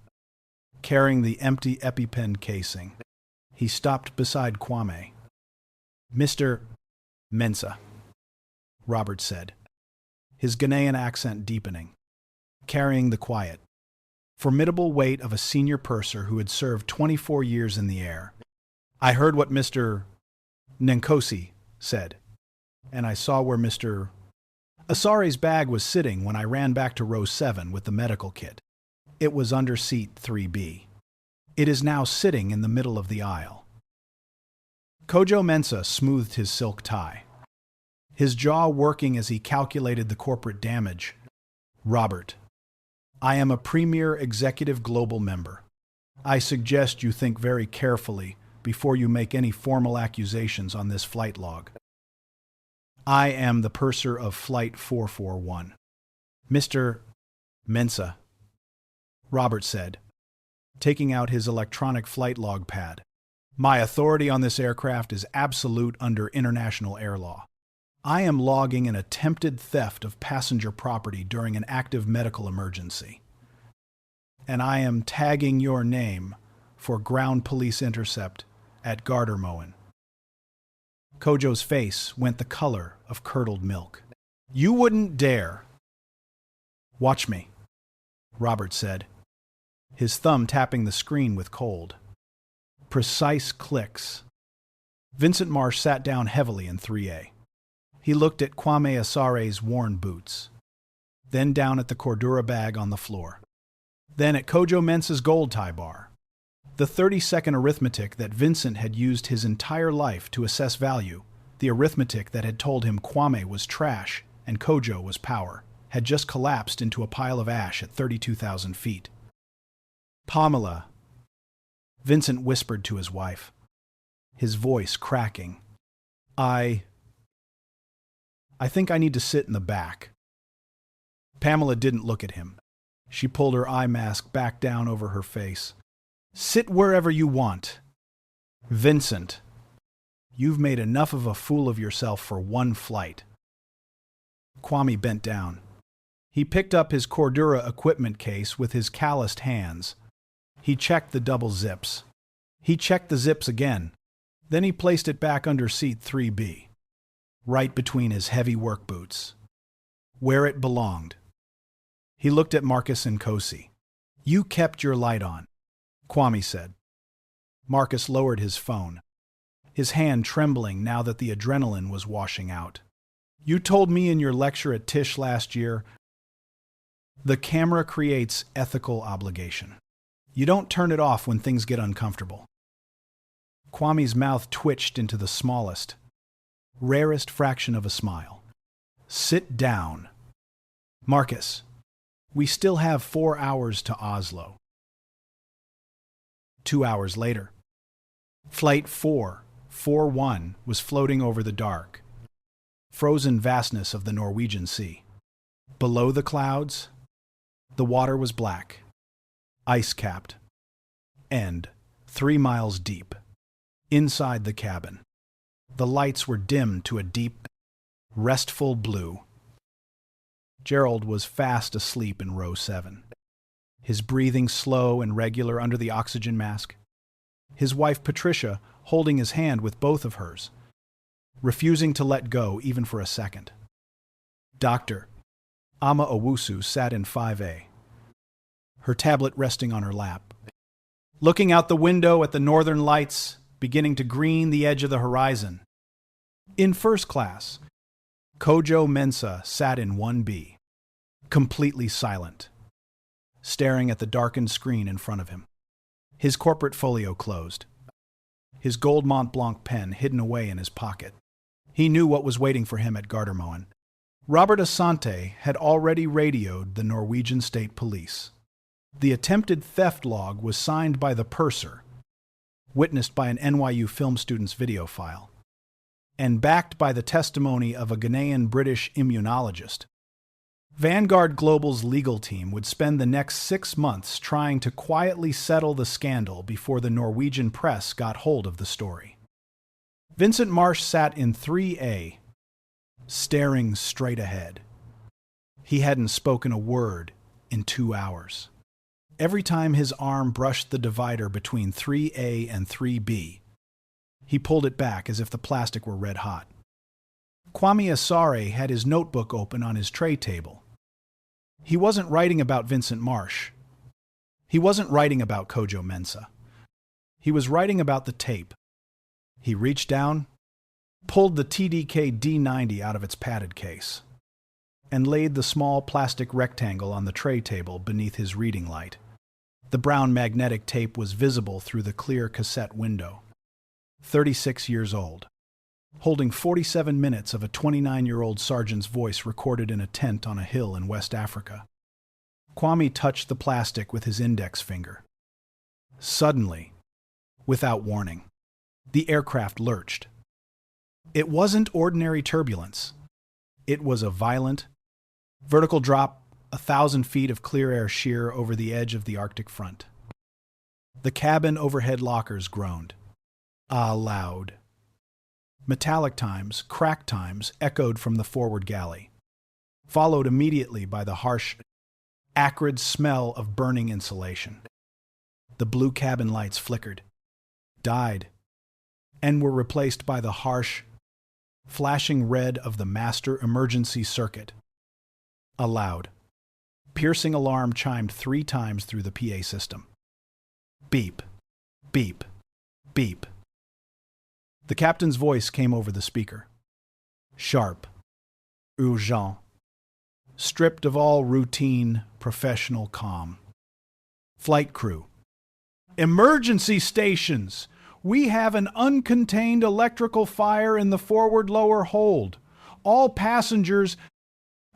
carrying the empty EpiPen casing. He stopped beside Kwame. "Mr. Mensah," Robert said, his Ghanaian accent deepening, carrying the quiet, formidable weight of a senior purser who had served 24 years in the air. I heard what Mr. Nkosi said, and I saw where Mr. Asare's bag was sitting when I ran back to row 7 with the medical kit. It was under seat 3B. It is now sitting in the middle of the aisle. Kojo Mensah smoothed his silk tie, his jaw working as he calculated the corporate damage. Robert, I am a premier executive global member. I suggest you think very carefully before you make any formal accusations on this flight log. I am the purser of Flight 441. Mr. Mensah, Robert said, taking out his electronic flight log pad. My authority on this aircraft is absolute under international air law. I am logging an attempted theft of passenger property during an active medical emergency. And I am tagging your name for ground police intercept at Gardermoen. Kojo's face went the color of curdled milk. You wouldn't dare. Watch me, Robert said, his thumb tapping the screen with cold, precise clicks. Vincent Marsh sat down heavily in 3A. He looked at Kwame Asare's worn boots, then down at the Cordura bag on the floor, then at Kojo Mensah's gold tie bar, the 30-second arithmetic that Vincent had used his entire life to assess value, the arithmetic that had told him Kwame was trash and Kojo was power, had just collapsed into a pile of ash at 32,000 feet. Pamela, Vincent whispered to his wife, his voice cracking. I think I need to sit in the back. Pamela didn't look at him. She pulled her eye mask back down over her face. Sit wherever you want. Vincent, you've made enough of a fool of yourself for one flight. Kwame bent down. He picked up his Cordura equipment case with his calloused hands. He checked the double zips. He checked the zips again. Then he placed it back under seat 3B, right between his heavy work boots, where it belonged. He looked at Marcus Nkosi. You kept your light on, Kwame said. Marcus lowered his phone, his hand trembling now that the adrenaline was washing out. You told me in your lecture at Tisch last year, the camera creates ethical obligation. You don't turn it off when things get uncomfortable. Kwame's mouth twitched into the smallest, rarest fraction of a smile. Sit down. Marcus, we still have 4 hours to Oslo. 2 hours later, Flight 441 was floating over the dark, frozen vastness of the Norwegian Sea. Below the clouds, the water was black, ice-capped, and 3 miles deep. Inside the cabin, the lights were dimmed to a deep, restful blue. Gerald was fast asleep in row 7, his breathing slow and regular under the oxygen mask, his wife Patricia holding his hand with both of hers, refusing to let go even for a second. Dr. Ama Owusu sat in 5A, her tablet resting on her lap, looking out the window at the northern lights beginning to green the edge of the horizon. In first class, Kojo Mensah sat in 1B, completely silent, staring at the darkened screen in front of him, his corporate folio closed, his gold Mont Blanc pen hidden away in his pocket. He knew what was waiting for him at Gardermoen. Robert Asante had already radioed the Norwegian State Police. The attempted theft log was signed by the purser, witnessed by an NYU film student's video file, and backed by the testimony of a Ghanaian British immunologist. Vanguard Global's legal team would spend the next 6 months trying to quietly settle the scandal before the Norwegian press got hold of the story. Vincent Marsh sat in 3A, staring straight ahead. He hadn't spoken a word in 2 hours. Every time his arm brushed the divider between 3A and 3B, he pulled it back as if the plastic were red hot. Kwame Asare had his notebook open on his tray table. He wasn't writing about Vincent Marsh. He wasn't writing about Kojo Mensah. He was writing about the tape. He reached down, pulled the TDK D90 out of its padded case, and laid the small plastic rectangle on the tray table beneath his reading light. The brown magnetic tape was visible through the clear cassette window. 36 years old, holding 47 minutes of a 29-year-old sergeant's voice recorded in a tent on a hill in West Africa. Kwame touched the plastic with his index finger. Suddenly, without warning, the aircraft lurched. It wasn't ordinary turbulence. It was a violent, vertical drop, 1,000 feet of clear air sheer over the edge of the Arctic front. The cabin overhead lockers groaned. Loud. Metallic times, crack times echoed from the forward galley, followed immediately by the harsh, acrid smell of burning insulation. The blue cabin lights flickered, died, and were replaced by the harsh, flashing red of the master emergency circuit. A loud, piercing alarm chimed 3 times through the PA system. Beep, beep, beep. The captain's voice came over the speaker. Sharp, urgent, stripped of all routine, professional calm. Flight crew. Emergency stations! We have an uncontained electrical fire in the forward lower hold. All passengers...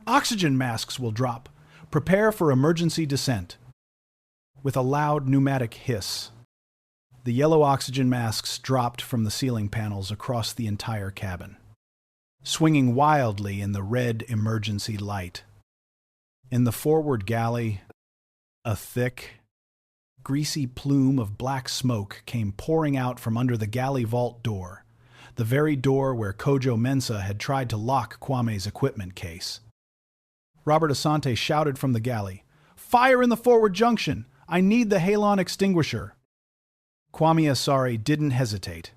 Oxygen masks will drop. Prepare for emergency descent. With a loud pneumatic hiss, the yellow oxygen masks dropped from the ceiling panels across the entire cabin, swinging wildly in the red emergency light. In the forward galley, a thick, greasy plume of black smoke came pouring out from under the galley vault door, the very door where Kojo Mensah had tried to lock Kwame's equipment case. Robert Asante shouted from the galley, "Fire in the forward junction! I need the halon extinguisher!" Kwame Asare didn't hesitate.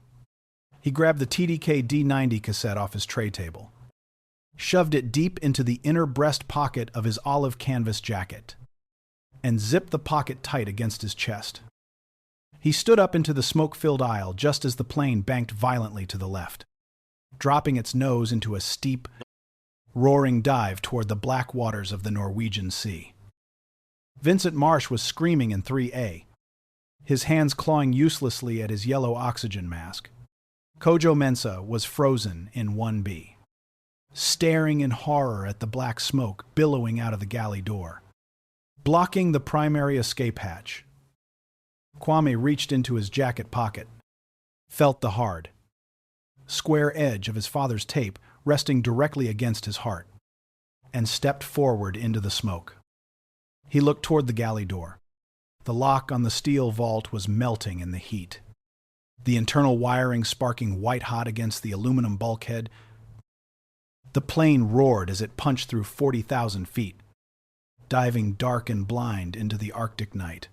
He grabbed the TDK D90 cassette off his tray table, shoved it deep into the inner breast pocket of his olive canvas jacket, and zipped the pocket tight against his chest. He stood up into the smoke-filled aisle just as the plane banked violently to the left, dropping its nose into a steep, roaring dive toward the black waters of the Norwegian Sea. Vincent Marsh was screaming in 3A, his hands clawing uselessly at his yellow oxygen mask. Kojo Mensah was frozen in 1B, staring in horror at the black smoke billowing out of the galley door, blocking the primary escape hatch. Kwame reached into his jacket pocket, felt the hard, square edge of his father's tape resting directly against his heart, and stepped forward into the smoke. He looked toward the galley door. The lock on the steel vault was melting in the heat, the internal wiring sparking white-hot against the aluminum bulkhead. The plane roared as it punched through 40,000 feet, diving dark and blind into the Arctic night.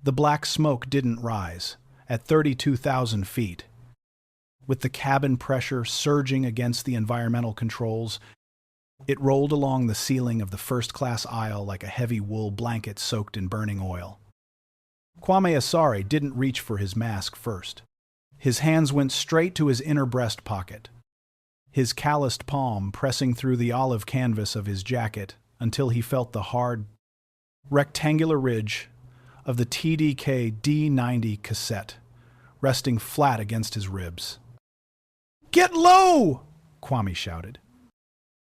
The black smoke didn't rise, at 32,000 feet. With the cabin pressure surging against the environmental controls, it rolled along the ceiling of the first-class aisle like a heavy wool blanket soaked in burning oil. Kwame Asare didn't reach for his mask first. His hands went straight to his inner breast pocket, his calloused palm pressing through the olive canvas of his jacket until he felt the hard, rectangular ridge of the TDK D90 cassette resting flat against his ribs. "Get low!" Kwame shouted,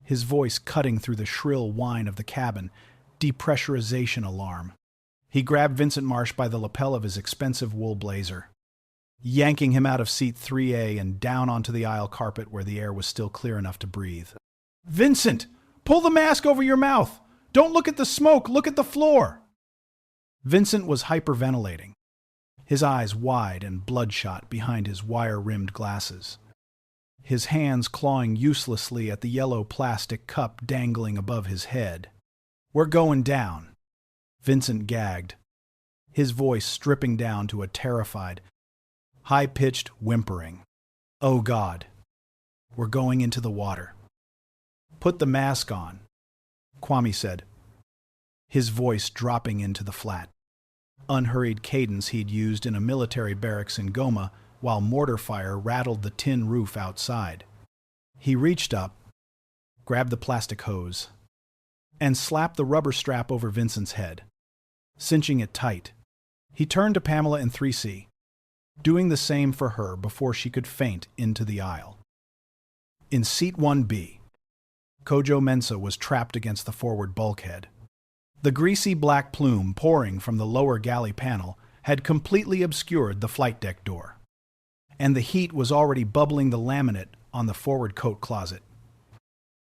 his voice cutting through the shrill whine of the cabin depressurization alarm. He grabbed Vincent Marsh by the lapel of his expensive wool blazer, yanking him out of seat 3A and down onto the aisle carpet where the air was still clear enough to breathe. "Vincent, pull the mask over your mouth! Don't look at the smoke, look at the floor!" Vincent was hyperventilating, his eyes wide and bloodshot behind his wire-rimmed glasses, his hands clawing uselessly at the yellow plastic cup dangling above his head. "We're going down," Vincent gagged, his voice stripping down to a terrified, high-pitched whimpering. "Oh God, We're going into the water. Put the mask on, Kwame said, his voice dropping into the flat, unhurried cadence he'd used in a military barracks in Goma while mortar fire rattled the tin roof outside. He reached up, grabbed the plastic hose, and slapped the rubber strap over Vincent's head, cinching it tight. He turned to Pamela and 3C, doing the same for her before she could faint into the aisle. In seat 1B, Kojo Mensah was trapped against the forward bulkhead. The greasy black plume pouring from the lower galley panel had completely obscured the flight deck door, and the heat was already bubbling the laminate on the forward coat closet.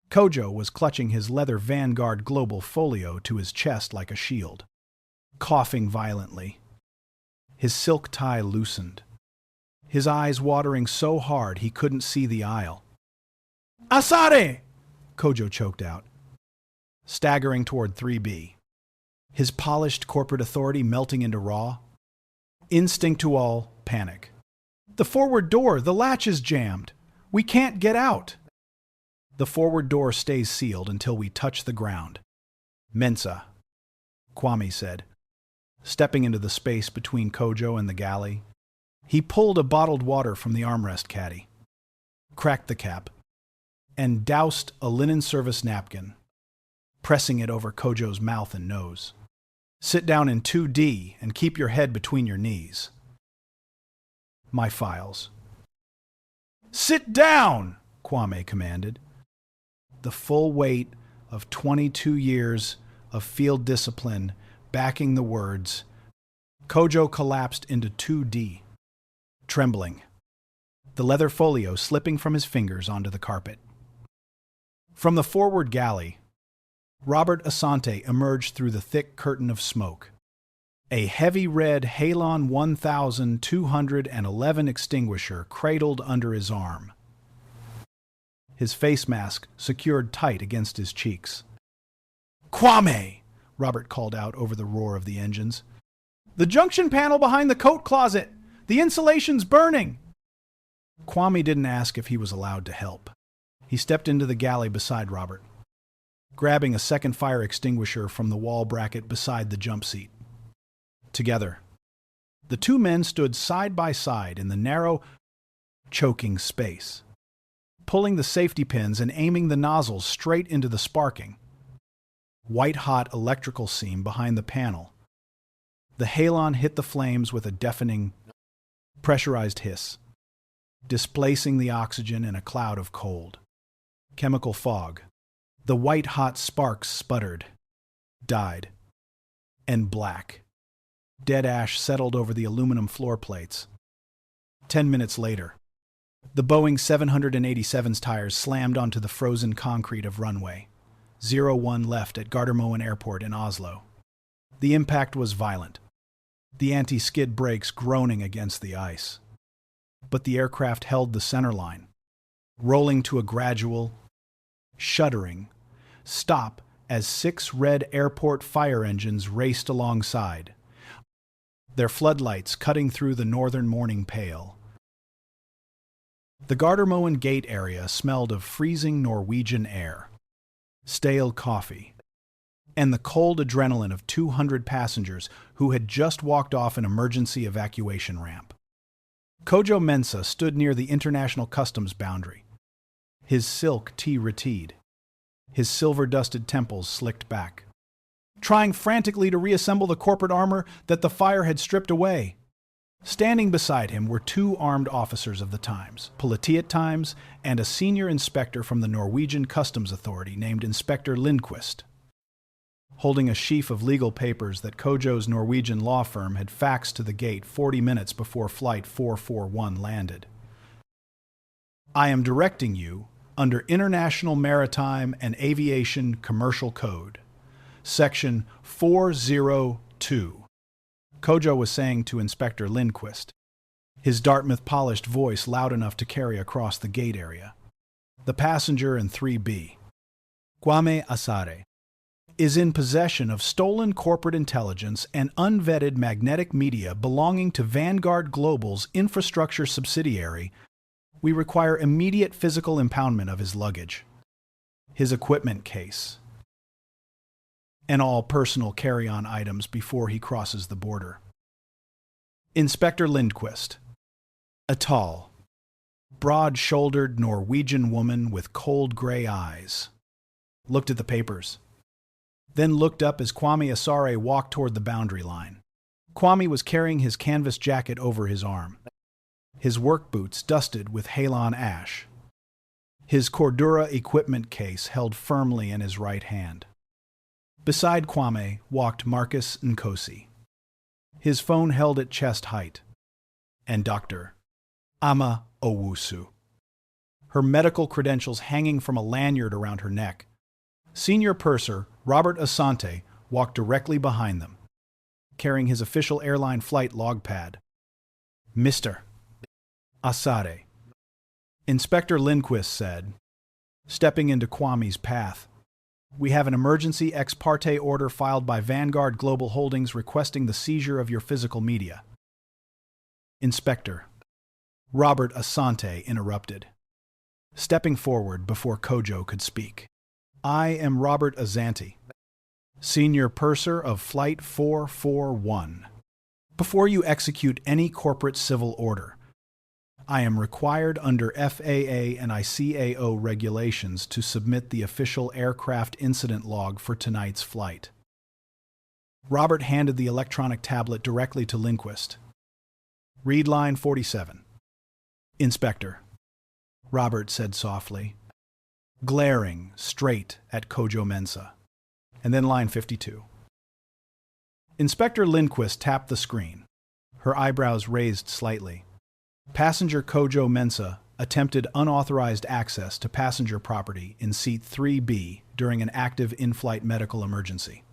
Kojo was clutching his leather Vanguard Global folio to his chest like a shield, coughing violently. His silk tie loosened, his eyes watering so hard he couldn't see the aisle. "Asare!" Kojo choked out, staggering toward 3B, his polished corporate authority melting into raw, instinctual panic. "The forward door, the latch is jammed. We can't get out." "The forward door stays sealed until we touch the ground." "Mensah," Kwame said, stepping into the space between Kojo and the galley. He pulled a bottled water from the armrest caddy, cracked the cap, and doused a linen service napkin, pressing it over Kojo's mouth and nose. "Sit down in 2D and keep your head between your knees." "My files." "Sit down!" Kwame commanded. The full weight of 22 years of field discipline backing the words, Kojo collapsed into 2D, trembling, the leather folio slipping from his fingers onto the carpet. From the forward galley, Robert Asante emerged through the thick curtain of smoke. A heavy red Halon 1211 extinguisher cradled under his arm, his face mask secured tight against his cheeks. "Kwame!" Robert called out over the roar of the engines. "The junction panel behind the coat closet! The insulation's burning!" Kwame didn't ask if he was allowed to help. He stepped into the galley beside Robert, grabbing a second fire extinguisher from the wall bracket beside the jump seat. Together, the two men stood side by side in the narrow, choking space, pulling the safety pins and aiming the nozzles straight into the sparking, white-hot electrical seam behind the panel. The halon hit the flames with a deafening, pressurized hiss, displacing the oxygen in a cloud of cold, chemical fog. The white-hot sparks sputtered, died, and black, dead ash settled over the aluminum floor plates. 10 minutes later, the Boeing 787's tires slammed onto the frozen concrete of runway 01 left at Gardermoen Airport in Oslo. The impact was violent, the anti-skid brakes groaning against the ice. But the aircraft held the centerline, rolling to a gradual, shuddering stop as 6 red airport fire engines raced alongside, their floodlights cutting through the northern morning pale. The Gardermoen gate area smelled of freezing Norwegian air, stale coffee, and the cold adrenaline of 200 passengers who had just walked off an emergency evacuation ramp. Kojo Mensah stood near the international customs boundary, his silk tee-reteed, his silver-dusted temples slicked back, trying frantically to reassemble the corporate armor that the fire had stripped away. Standing beside him were 2 armed officers of the Times, Politiet Times, and a senior inspector from the Norwegian Customs Authority named Inspector Lindquist, holding a sheaf of legal papers that Kojo's Norwegian law firm had faxed to the gate 40 minutes before Flight 441 landed. "I am directing you under International Maritime and Aviation Commercial Code, Section 402, Kojo was saying to Inspector Lindquist, his Dartmouth-polished voice loud enough to carry across the gate area. "The passenger in 3B, Kwame Asare, is in possession of stolen corporate intelligence and unvetted magnetic media belonging to Vanguard Global's infrastructure subsidiary, We require immediate physical impoundment of his luggage, his equipment case, and all personal carry-on items before he crosses the border. Inspector Lindquist, a tall, broad-shouldered Norwegian woman with cold gray eyes, looked at the papers, then looked up as Kwame Asare walked toward the boundary line. Kwame was carrying his canvas jacket over his arm, his work boots dusted with halon ash, his Cordura equipment case held firmly in his right hand. Beside Kwame walked Marcus Nkosi, his phone held at chest height, and Dr. Ama Owusu, her medical credentials hanging from a lanyard around her neck. Senior Purser Robert Asante walked directly behind them, carrying his official airline flight log pad. Mr. Asare, Inspector Lindquist said, stepping into Kwame's path. We have an emergency ex parte order filed by Vanguard Global Holdings requesting the seizure of your physical media. Inspector Robert Asante interrupted, stepping forward before Kojo could speak. I am Robert Asante, Senior Purser of Flight 441. Before you execute any corporate civil order, I am required under FAA and ICAO regulations to submit the official aircraft incident log for tonight's flight. Robert handed the electronic tablet directly to Lindquist. Read line 47. Inspector, Robert said softly, glaring straight at Kojo Mensah, and then line 52. Inspector Lindquist tapped the screen, her eyebrows raised slightly. Passenger Kojo Mensah attempted unauthorized access to passenger property in seat 3B during an active in-flight medical emergency.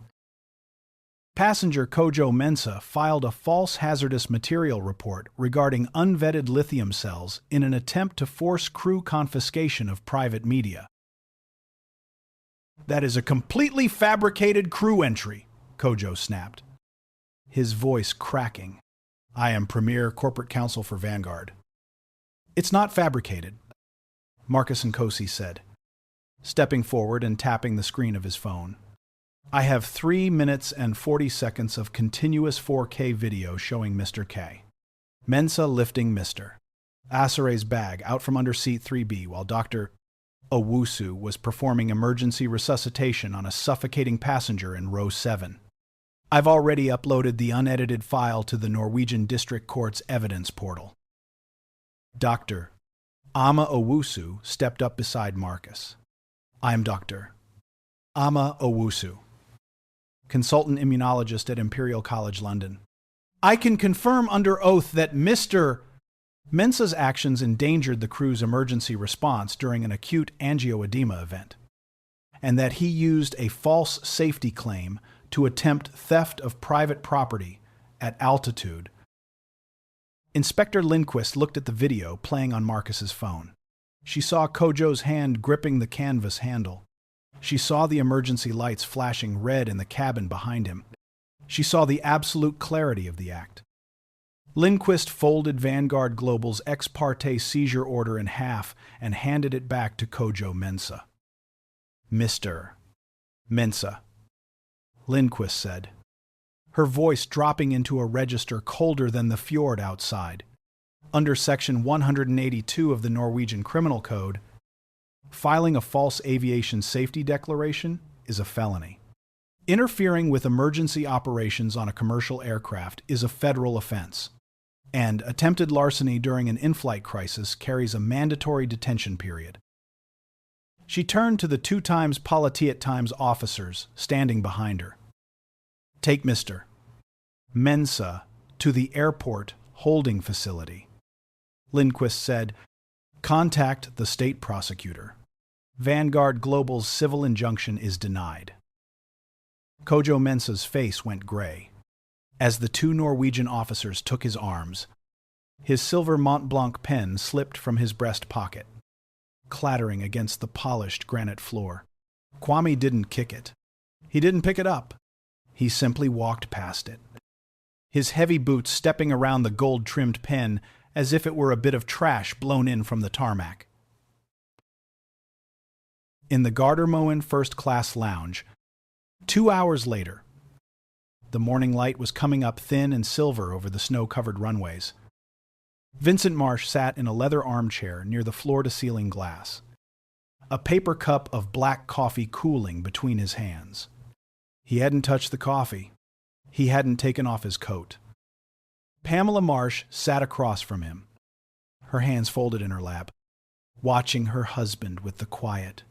Passenger Kojo Mensah filed a false hazardous material report regarding unvetted lithium cells in an attempt to force crew confiscation of private media. That is a completely fabricated crew entry, Kojo snapped, his voice cracking. I am Premier Corporate Counsel for Vanguard. It's not fabricated, Marcus Nkosi said, stepping forward and tapping the screen of his phone. I have 3 minutes and 40 seconds of continuous 4K video showing Mr. K. Mensah lifting Mr. Asare's bag out from under seat 3B while Dr. Owusu was performing emergency resuscitation on a suffocating passenger in row 7. I've already uploaded the unedited file to the Norwegian District Court's evidence portal. Dr. Ama Owusu stepped up beside Marcus. I'm Dr. Ama Owusu, consultant immunologist at Imperial College London. I can confirm under oath that Mr. Mensah's actions endangered the crew's emergency response during an acute angioedema event, and that he used a false safety claim to attempt theft of private property at altitude. Inspector Lindquist looked at the video playing on Marcus's phone. She saw Kojo's hand gripping the canvas handle. She saw the emergency lights flashing red in the cabin behind him. She saw the absolute clarity of the act. Lindquist folded Vanguard Global's ex parte seizure order in half and handed it back to Kojo Mensah. Mr. Mensah, Lindquist said, her voice dropping into a register colder than the fjord outside. Under Section 182 of the Norwegian Criminal Code, filing a false aviation safety declaration is a felony. Interfering with emergency operations on a commercial aircraft is a federal offense, and attempted larceny during an in-flight crisis carries a mandatory detention period. She turned to the 2 times Politiet Times officers standing behind her. Take Mr. Mensah to the airport holding facility. Lindquist said, contact the state prosecutor. Vanguard Global's civil injunction is denied. Kojo Mensah's face went gray. As the 2 Norwegian officers took his arms, his silver Mont Blanc pen slipped from his breast pocket, clattering against the polished granite floor. Kwame didn't kick it. He didn't pick it up. He simply walked past it, his heavy boots stepping around the gold-trimmed pen as if it were a bit of trash blown in from the tarmac. In the Gardermoen first-class lounge, 2 hours later, the morning light was coming up thin and silver over the snow-covered runways. Vincent Marsh sat in a leather armchair near the floor-to-ceiling glass, a paper cup of black coffee cooling between his hands. He hadn't touched the coffee. He hadn't taken off his coat. Pamela Marsh sat across from him, her hands folded in her lap, watching her husband with the quiet,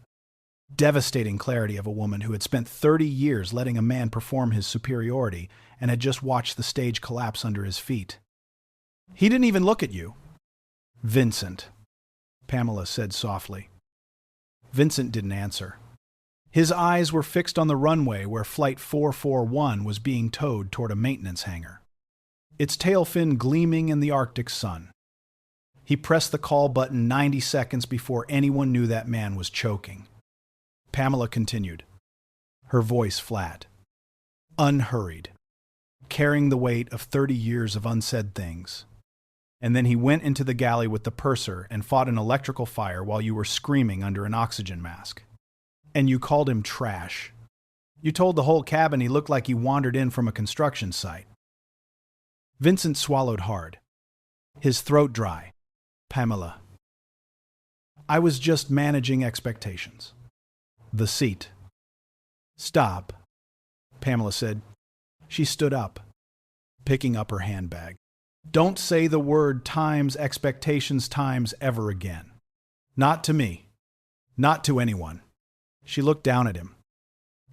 devastating clarity of a woman who had spent 30 years letting a man perform his superiority and had just watched the stage collapse under his feet. "He didn't even look at you." "Vincent," Pamela said softly. Vincent didn't answer. His eyes were fixed on the runway where Flight 441 was being towed toward a maintenance hangar, its tail fin gleaming in the Arctic sun. He pressed the call button 90 seconds before anyone knew that man was choking. Pamela continued, her voice flat, unhurried, carrying the weight of 30 years of unsaid things. "And then he went into the galley with the purser and fought an electrical fire while you were screaming under an oxygen mask. And you called him trash. You told the whole cabin he looked like he wandered in from a construction site." Vincent swallowed hard, his throat dry. "Pamela, I was just managing expectations." The seat. "Stop," Pamela said. She stood up, picking up her handbag. "Don't say the word times expectations times ever again. Not to me. Not to anyone." She looked down at him,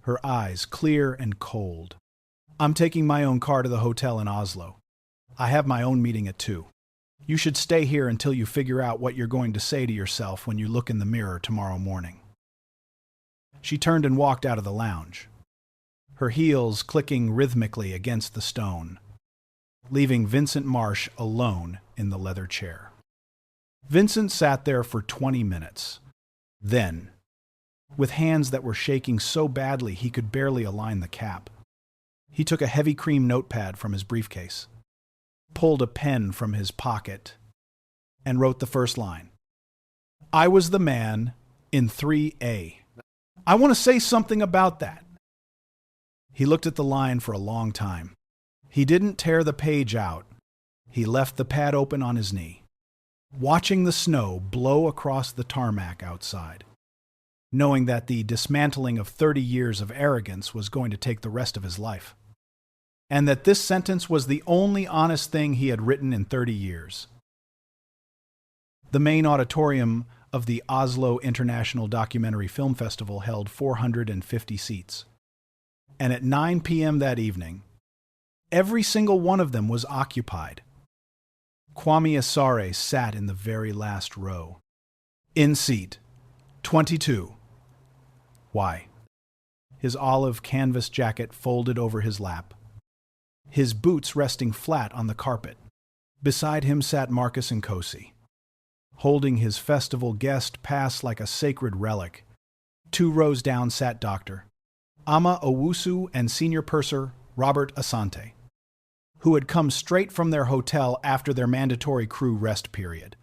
her eyes clear and cold. "I'm taking my own car to the hotel in Oslo. I have my own meeting at 2. You should stay here until you figure out what you're going to say to yourself when you look in the mirror tomorrow morning." She turned and walked out of the lounge, her heels clicking rhythmically against the stone, leaving Vincent Marsh alone in the leather chair. Vincent sat there for 20 minutes. Then, with hands that were shaking so badly he could barely align the cap, he took a heavy cream notepad from his briefcase, pulled a pen from his pocket, and wrote the first line. "I was the man in 3A. I want to say something about that." He looked at the line for a long time. He didn't tear the page out. He left the pad open on his knee, watching the snow blow across the tarmac outside, knowing that the dismantling of 30 years of arrogance was going to take the rest of his life, and that this sentence was the only honest thing he had written in 30 years. The main auditorium of the Oslo International Documentary Film Festival held 450 seats, and at 9 p.m. that evening, every single one of them was occupied. Kwame Asare sat in the very last row. In seat 22. Why? His olive canvas jacket folded over his lap, his boots resting flat on the carpet. Beside him sat Marcus Nkosi, holding his festival guest pass like a sacred relic. 2 rows down sat Dr. Ama Owusu and senior purser Robert Asante, who had come straight from their hotel after their mandatory crew rest period.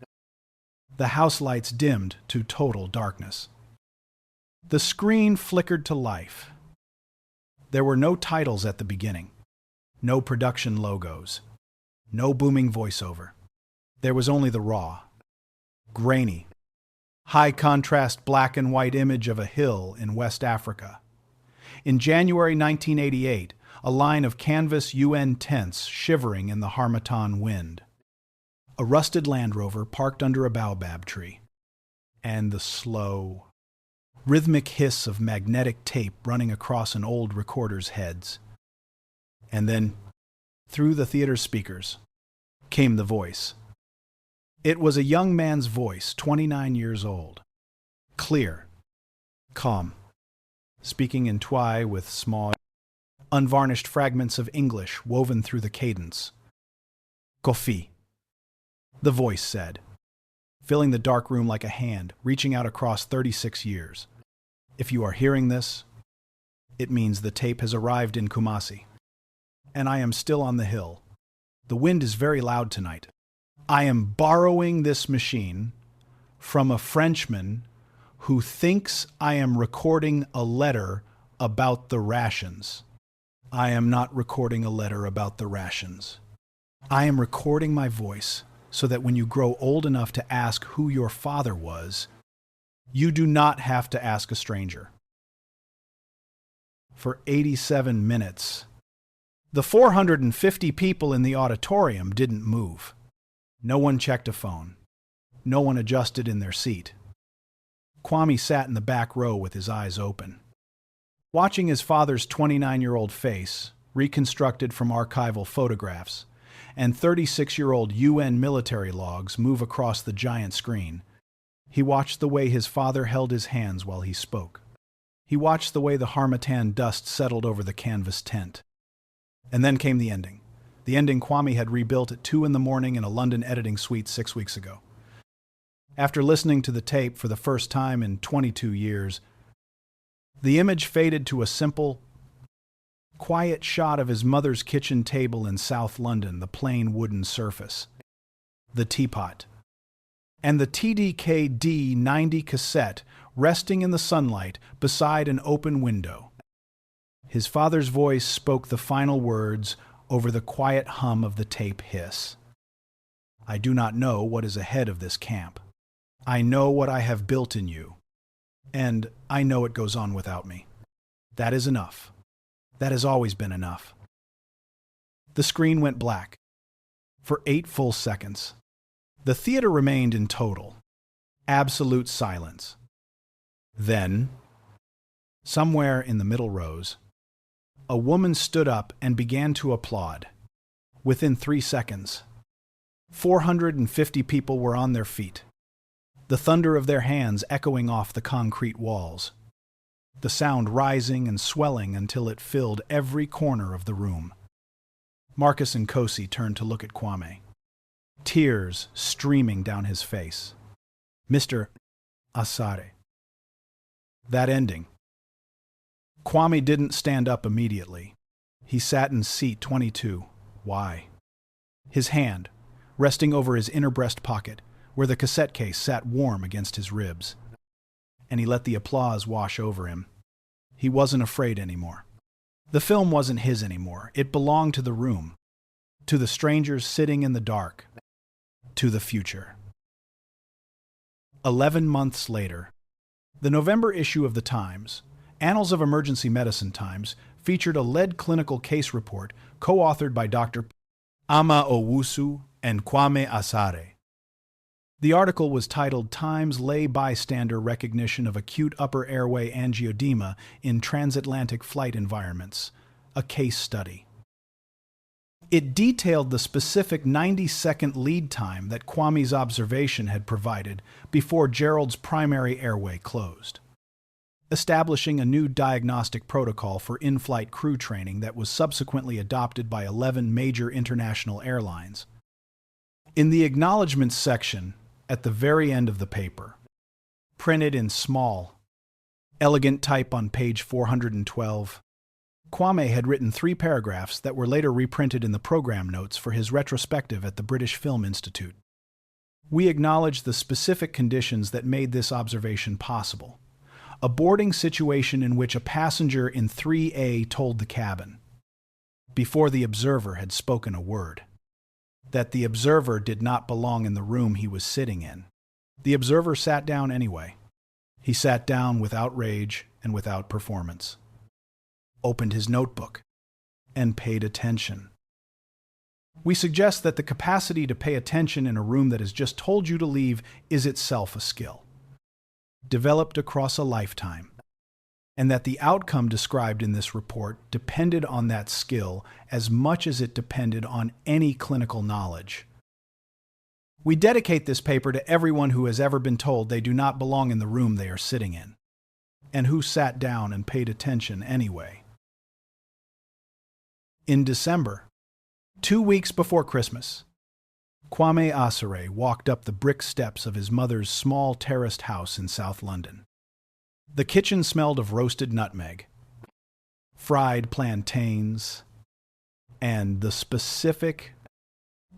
The house lights dimmed to total darkness. The screen flickered to life. There were no titles at the beginning, no production logos, no booming voiceover. There was only the raw, grainy, high-contrast black and white image of a hill in West Africa. In January 1988, a line of canvas UN tents shivering in the Harmattan wind. A rusted Land Rover parked under a baobab tree. And the slow, rhythmic hiss of magnetic tape running across an old recorder's heads. And then, through the theater speakers, came the voice. It was a young man's voice, 29 years old. Clear, calm, speaking in Twi with small, unvarnished fragments of English woven through the cadence. Kofi, the voice said, filling the dark room like a hand, reaching out across 36 years. If you are hearing this, it means the tape has arrived in Kumasi, and I am still on the hill. The wind is very loud tonight. I am borrowing this machine from a Frenchman who thinks I am recording a letter about the rations. I am not recording a letter about the rations. I am recording my voice so that when you grow old enough to ask who your father was, you do not have to ask a stranger. For 87 minutes, the 450 people in the auditorium didn't move. No one checked a phone. No one adjusted in their seat. Kwame sat in the back row with his eyes open, watching his father's 29-year-old face, reconstructed from archival photographs, and 36-year-old UN military logs move across the giant screen. He watched the way his father held his hands while he spoke. He watched the way the harmattan dust settled over the canvas tent. And then came the ending. The ending Kwame had rebuilt at 2 in the morning in a London editing suite 6 weeks ago. After listening to the tape for the first time in 22 years, the image faded to a simple, quiet shot of his mother's kitchen table in South London, the plain wooden surface, the teapot, and the TDK D90 cassette resting in the sunlight beside an open window. His father's voice spoke the final words over the quiet hum of the tape hiss. I do not know what is ahead of this camp. I know what I have built in you, and I know it goes on without me. That is enough. That has always been enough. The screen went black for 8 full seconds. The theater remained in total, absolute silence. Then, somewhere in the middle rows, a woman stood up and began to applaud. Within 3 seconds, 450 people were on their feet, the thunder of their hands echoing off the concrete walls, the sound rising and swelling until it filled every corner of the room. Marcus and Kosi turned to look at Kwame, tears streaming down his face. Mr. Asare. That ending. Kwame didn't stand up immediately. He sat in seat 22. Why? His hand, resting over his inner breast pocket, where the cassette case sat warm against his ribs. And he let the applause wash over him. He wasn't afraid anymore. The film wasn't his anymore. It belonged to the room, to the strangers sitting in the dark, to the future. 11 months later, the November issue of the Times, Annals of Emergency Medicine Times, featured a lead clinical case report co-authored by Dr. Ama Owusu and Kwame Asare. The article was titled Times Lay Bystander Recognition of Acute Upper Airway Angioedema in Transatlantic Flight Environments, a Case Study. It detailed the specific 90-second lead time that Kwame's observation had provided before Gerald's primary airway closed, establishing a new diagnostic protocol for in-flight crew training that was subsequently adopted by 11 major international airlines. In the acknowledgments section, at the very end of the paper, printed in small, elegant type on page 412, Kwame had written 3 paragraphs that were later reprinted in the program notes for his retrospective at the British Film Institute. We acknowledge the specific conditions that made this observation possible. A boarding situation in which a passenger in 3A told the cabin, before the observer had spoken a word, that the observer did not belong in the room he was sitting in. The observer sat down anyway. He sat down without rage and without performance, opened his notebook, and paid attention. We suggest that the capacity to pay attention in a room that has just told you to leave is itself a skill, developed across a lifetime, and that the outcome described in this report depended on that skill as much as it depended on any clinical knowledge. We dedicate this paper to everyone who has ever been told they do not belong in the room they are sitting in, and who sat down and paid attention anyway. In December, 2 weeks before Christmas, Kwame Asare walked up the brick steps of his mother's small terraced house in South London. The kitchen smelled of roasted nutmeg, fried plantains, and the specific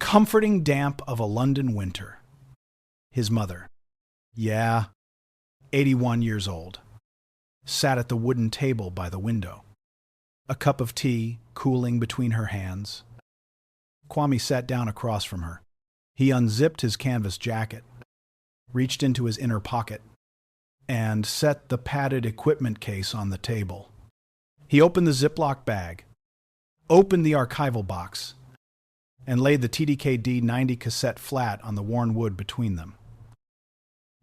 comforting damp of a London winter. His mother, yeah, 81 years old, sat at the wooden table by the window, a cup of tea cooling between her hands. Kwame sat down across from her. He unzipped his canvas jacket, reached into his inner pocket, and set the padded equipment case on the table. He opened the Ziploc bag, opened the archival box, and laid the TDKD 90 cassette flat on the worn wood between them.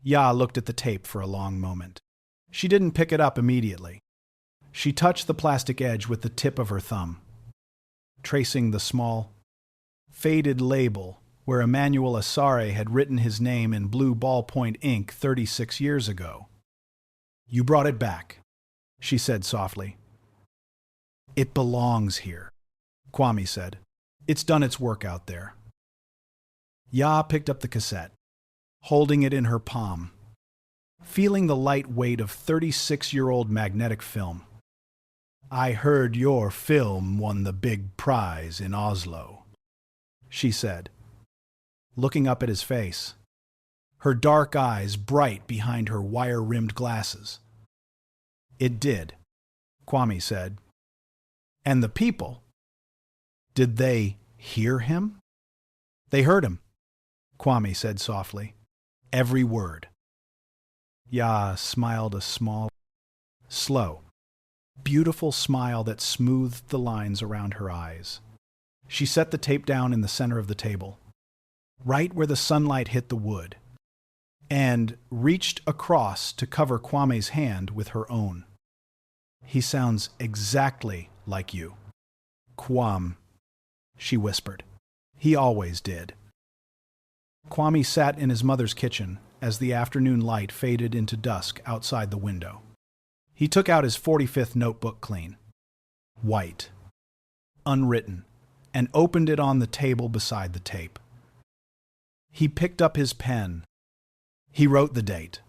Ya looked at the tape for a long moment. She didn't pick it up immediately. She touched the plastic edge with the tip of her thumb, tracing the small, faded label where Emmanuel Asare had written his name in blue ballpoint ink 36 years ago. "You brought it back," she said softly. "It belongs here," Kwame said. "It's done its work out there." Ya picked up the cassette, holding it in her palm, feeling the light weight of 36-year-old magnetic film. "I heard your film won the big prize in Oslo," she said, looking up at his face, her dark eyes bright behind her wire-rimmed glasses. "It did," Kwame said. "And the people, did they hear him?" "They heard him," Kwame said softly. "Every word." Ya smiled a small, slow, beautiful smile that smoothed the lines around her eyes. She set the tape down in the center of the table, right where the sunlight hit the wood, and reached across to cover Kwame's hand with her own. "He sounds exactly like you, Kwame," she whispered. "He always did." Kwame sat in his mother's kitchen as the afternoon light faded into dusk outside the window. He took out his 45th notebook clean, white, unwritten, and opened it on the table beside the tape. He picked up his pen. He wrote the date.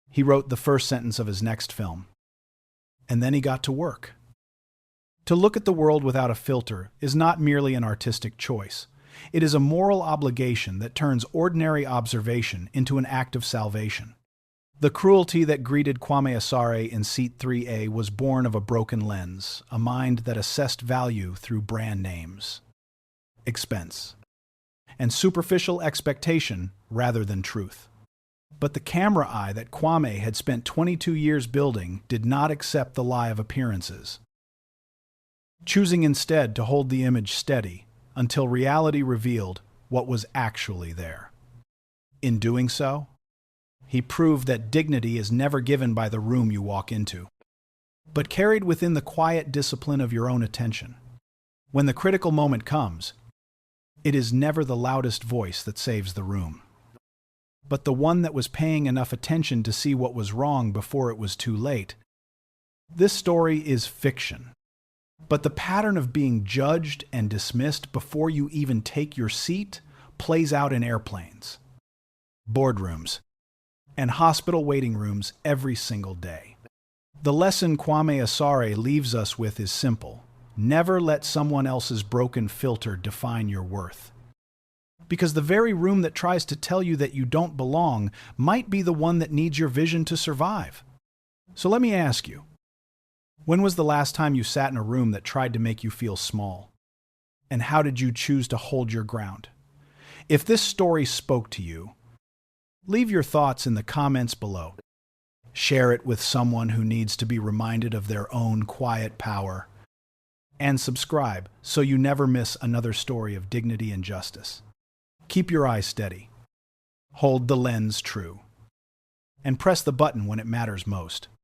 He wrote the first sentence of his next film. And then he got to work. To look at the world without a filter is not merely an artistic choice. It is a moral obligation that turns ordinary observation into an act of salvation. The cruelty that greeted Kwame Asare in Seat 3A was born of a broken lens, a mind that assessed value through brand names, expense, and superficial expectation rather than truth. But the camera eye that Kwame had spent 22 years building did not accept the lie of appearances, choosing instead to hold the image steady until reality revealed what was actually there. In doing so, he proved that dignity is never given by the room you walk into, but carried within the quiet discipline of your own attention. When the critical moment comes, it is never the loudest voice that saves the room, but the one that was paying enough attention to see what was wrong before it was too late. This story is fiction, but the pattern of being judged and dismissed before you even take your seat plays out in airplanes, boardrooms, and hospital waiting rooms every single day. The lesson Kwame Asare leaves us with is simple. Never let someone else's broken filter define your worth. Because the very room that tries to tell you that you don't belong might be the one that needs your vision to survive. So let me ask you, when was the last time you sat in a room that tried to make you feel small? And how did you choose to hold your ground? If this story spoke to you, leave your thoughts in the comments below. Share it with someone who needs to be reminded of their own quiet power. And subscribe so you never miss another story of dignity and justice. Keep your eyes steady. Hold the lens true. And press the button when it matters most.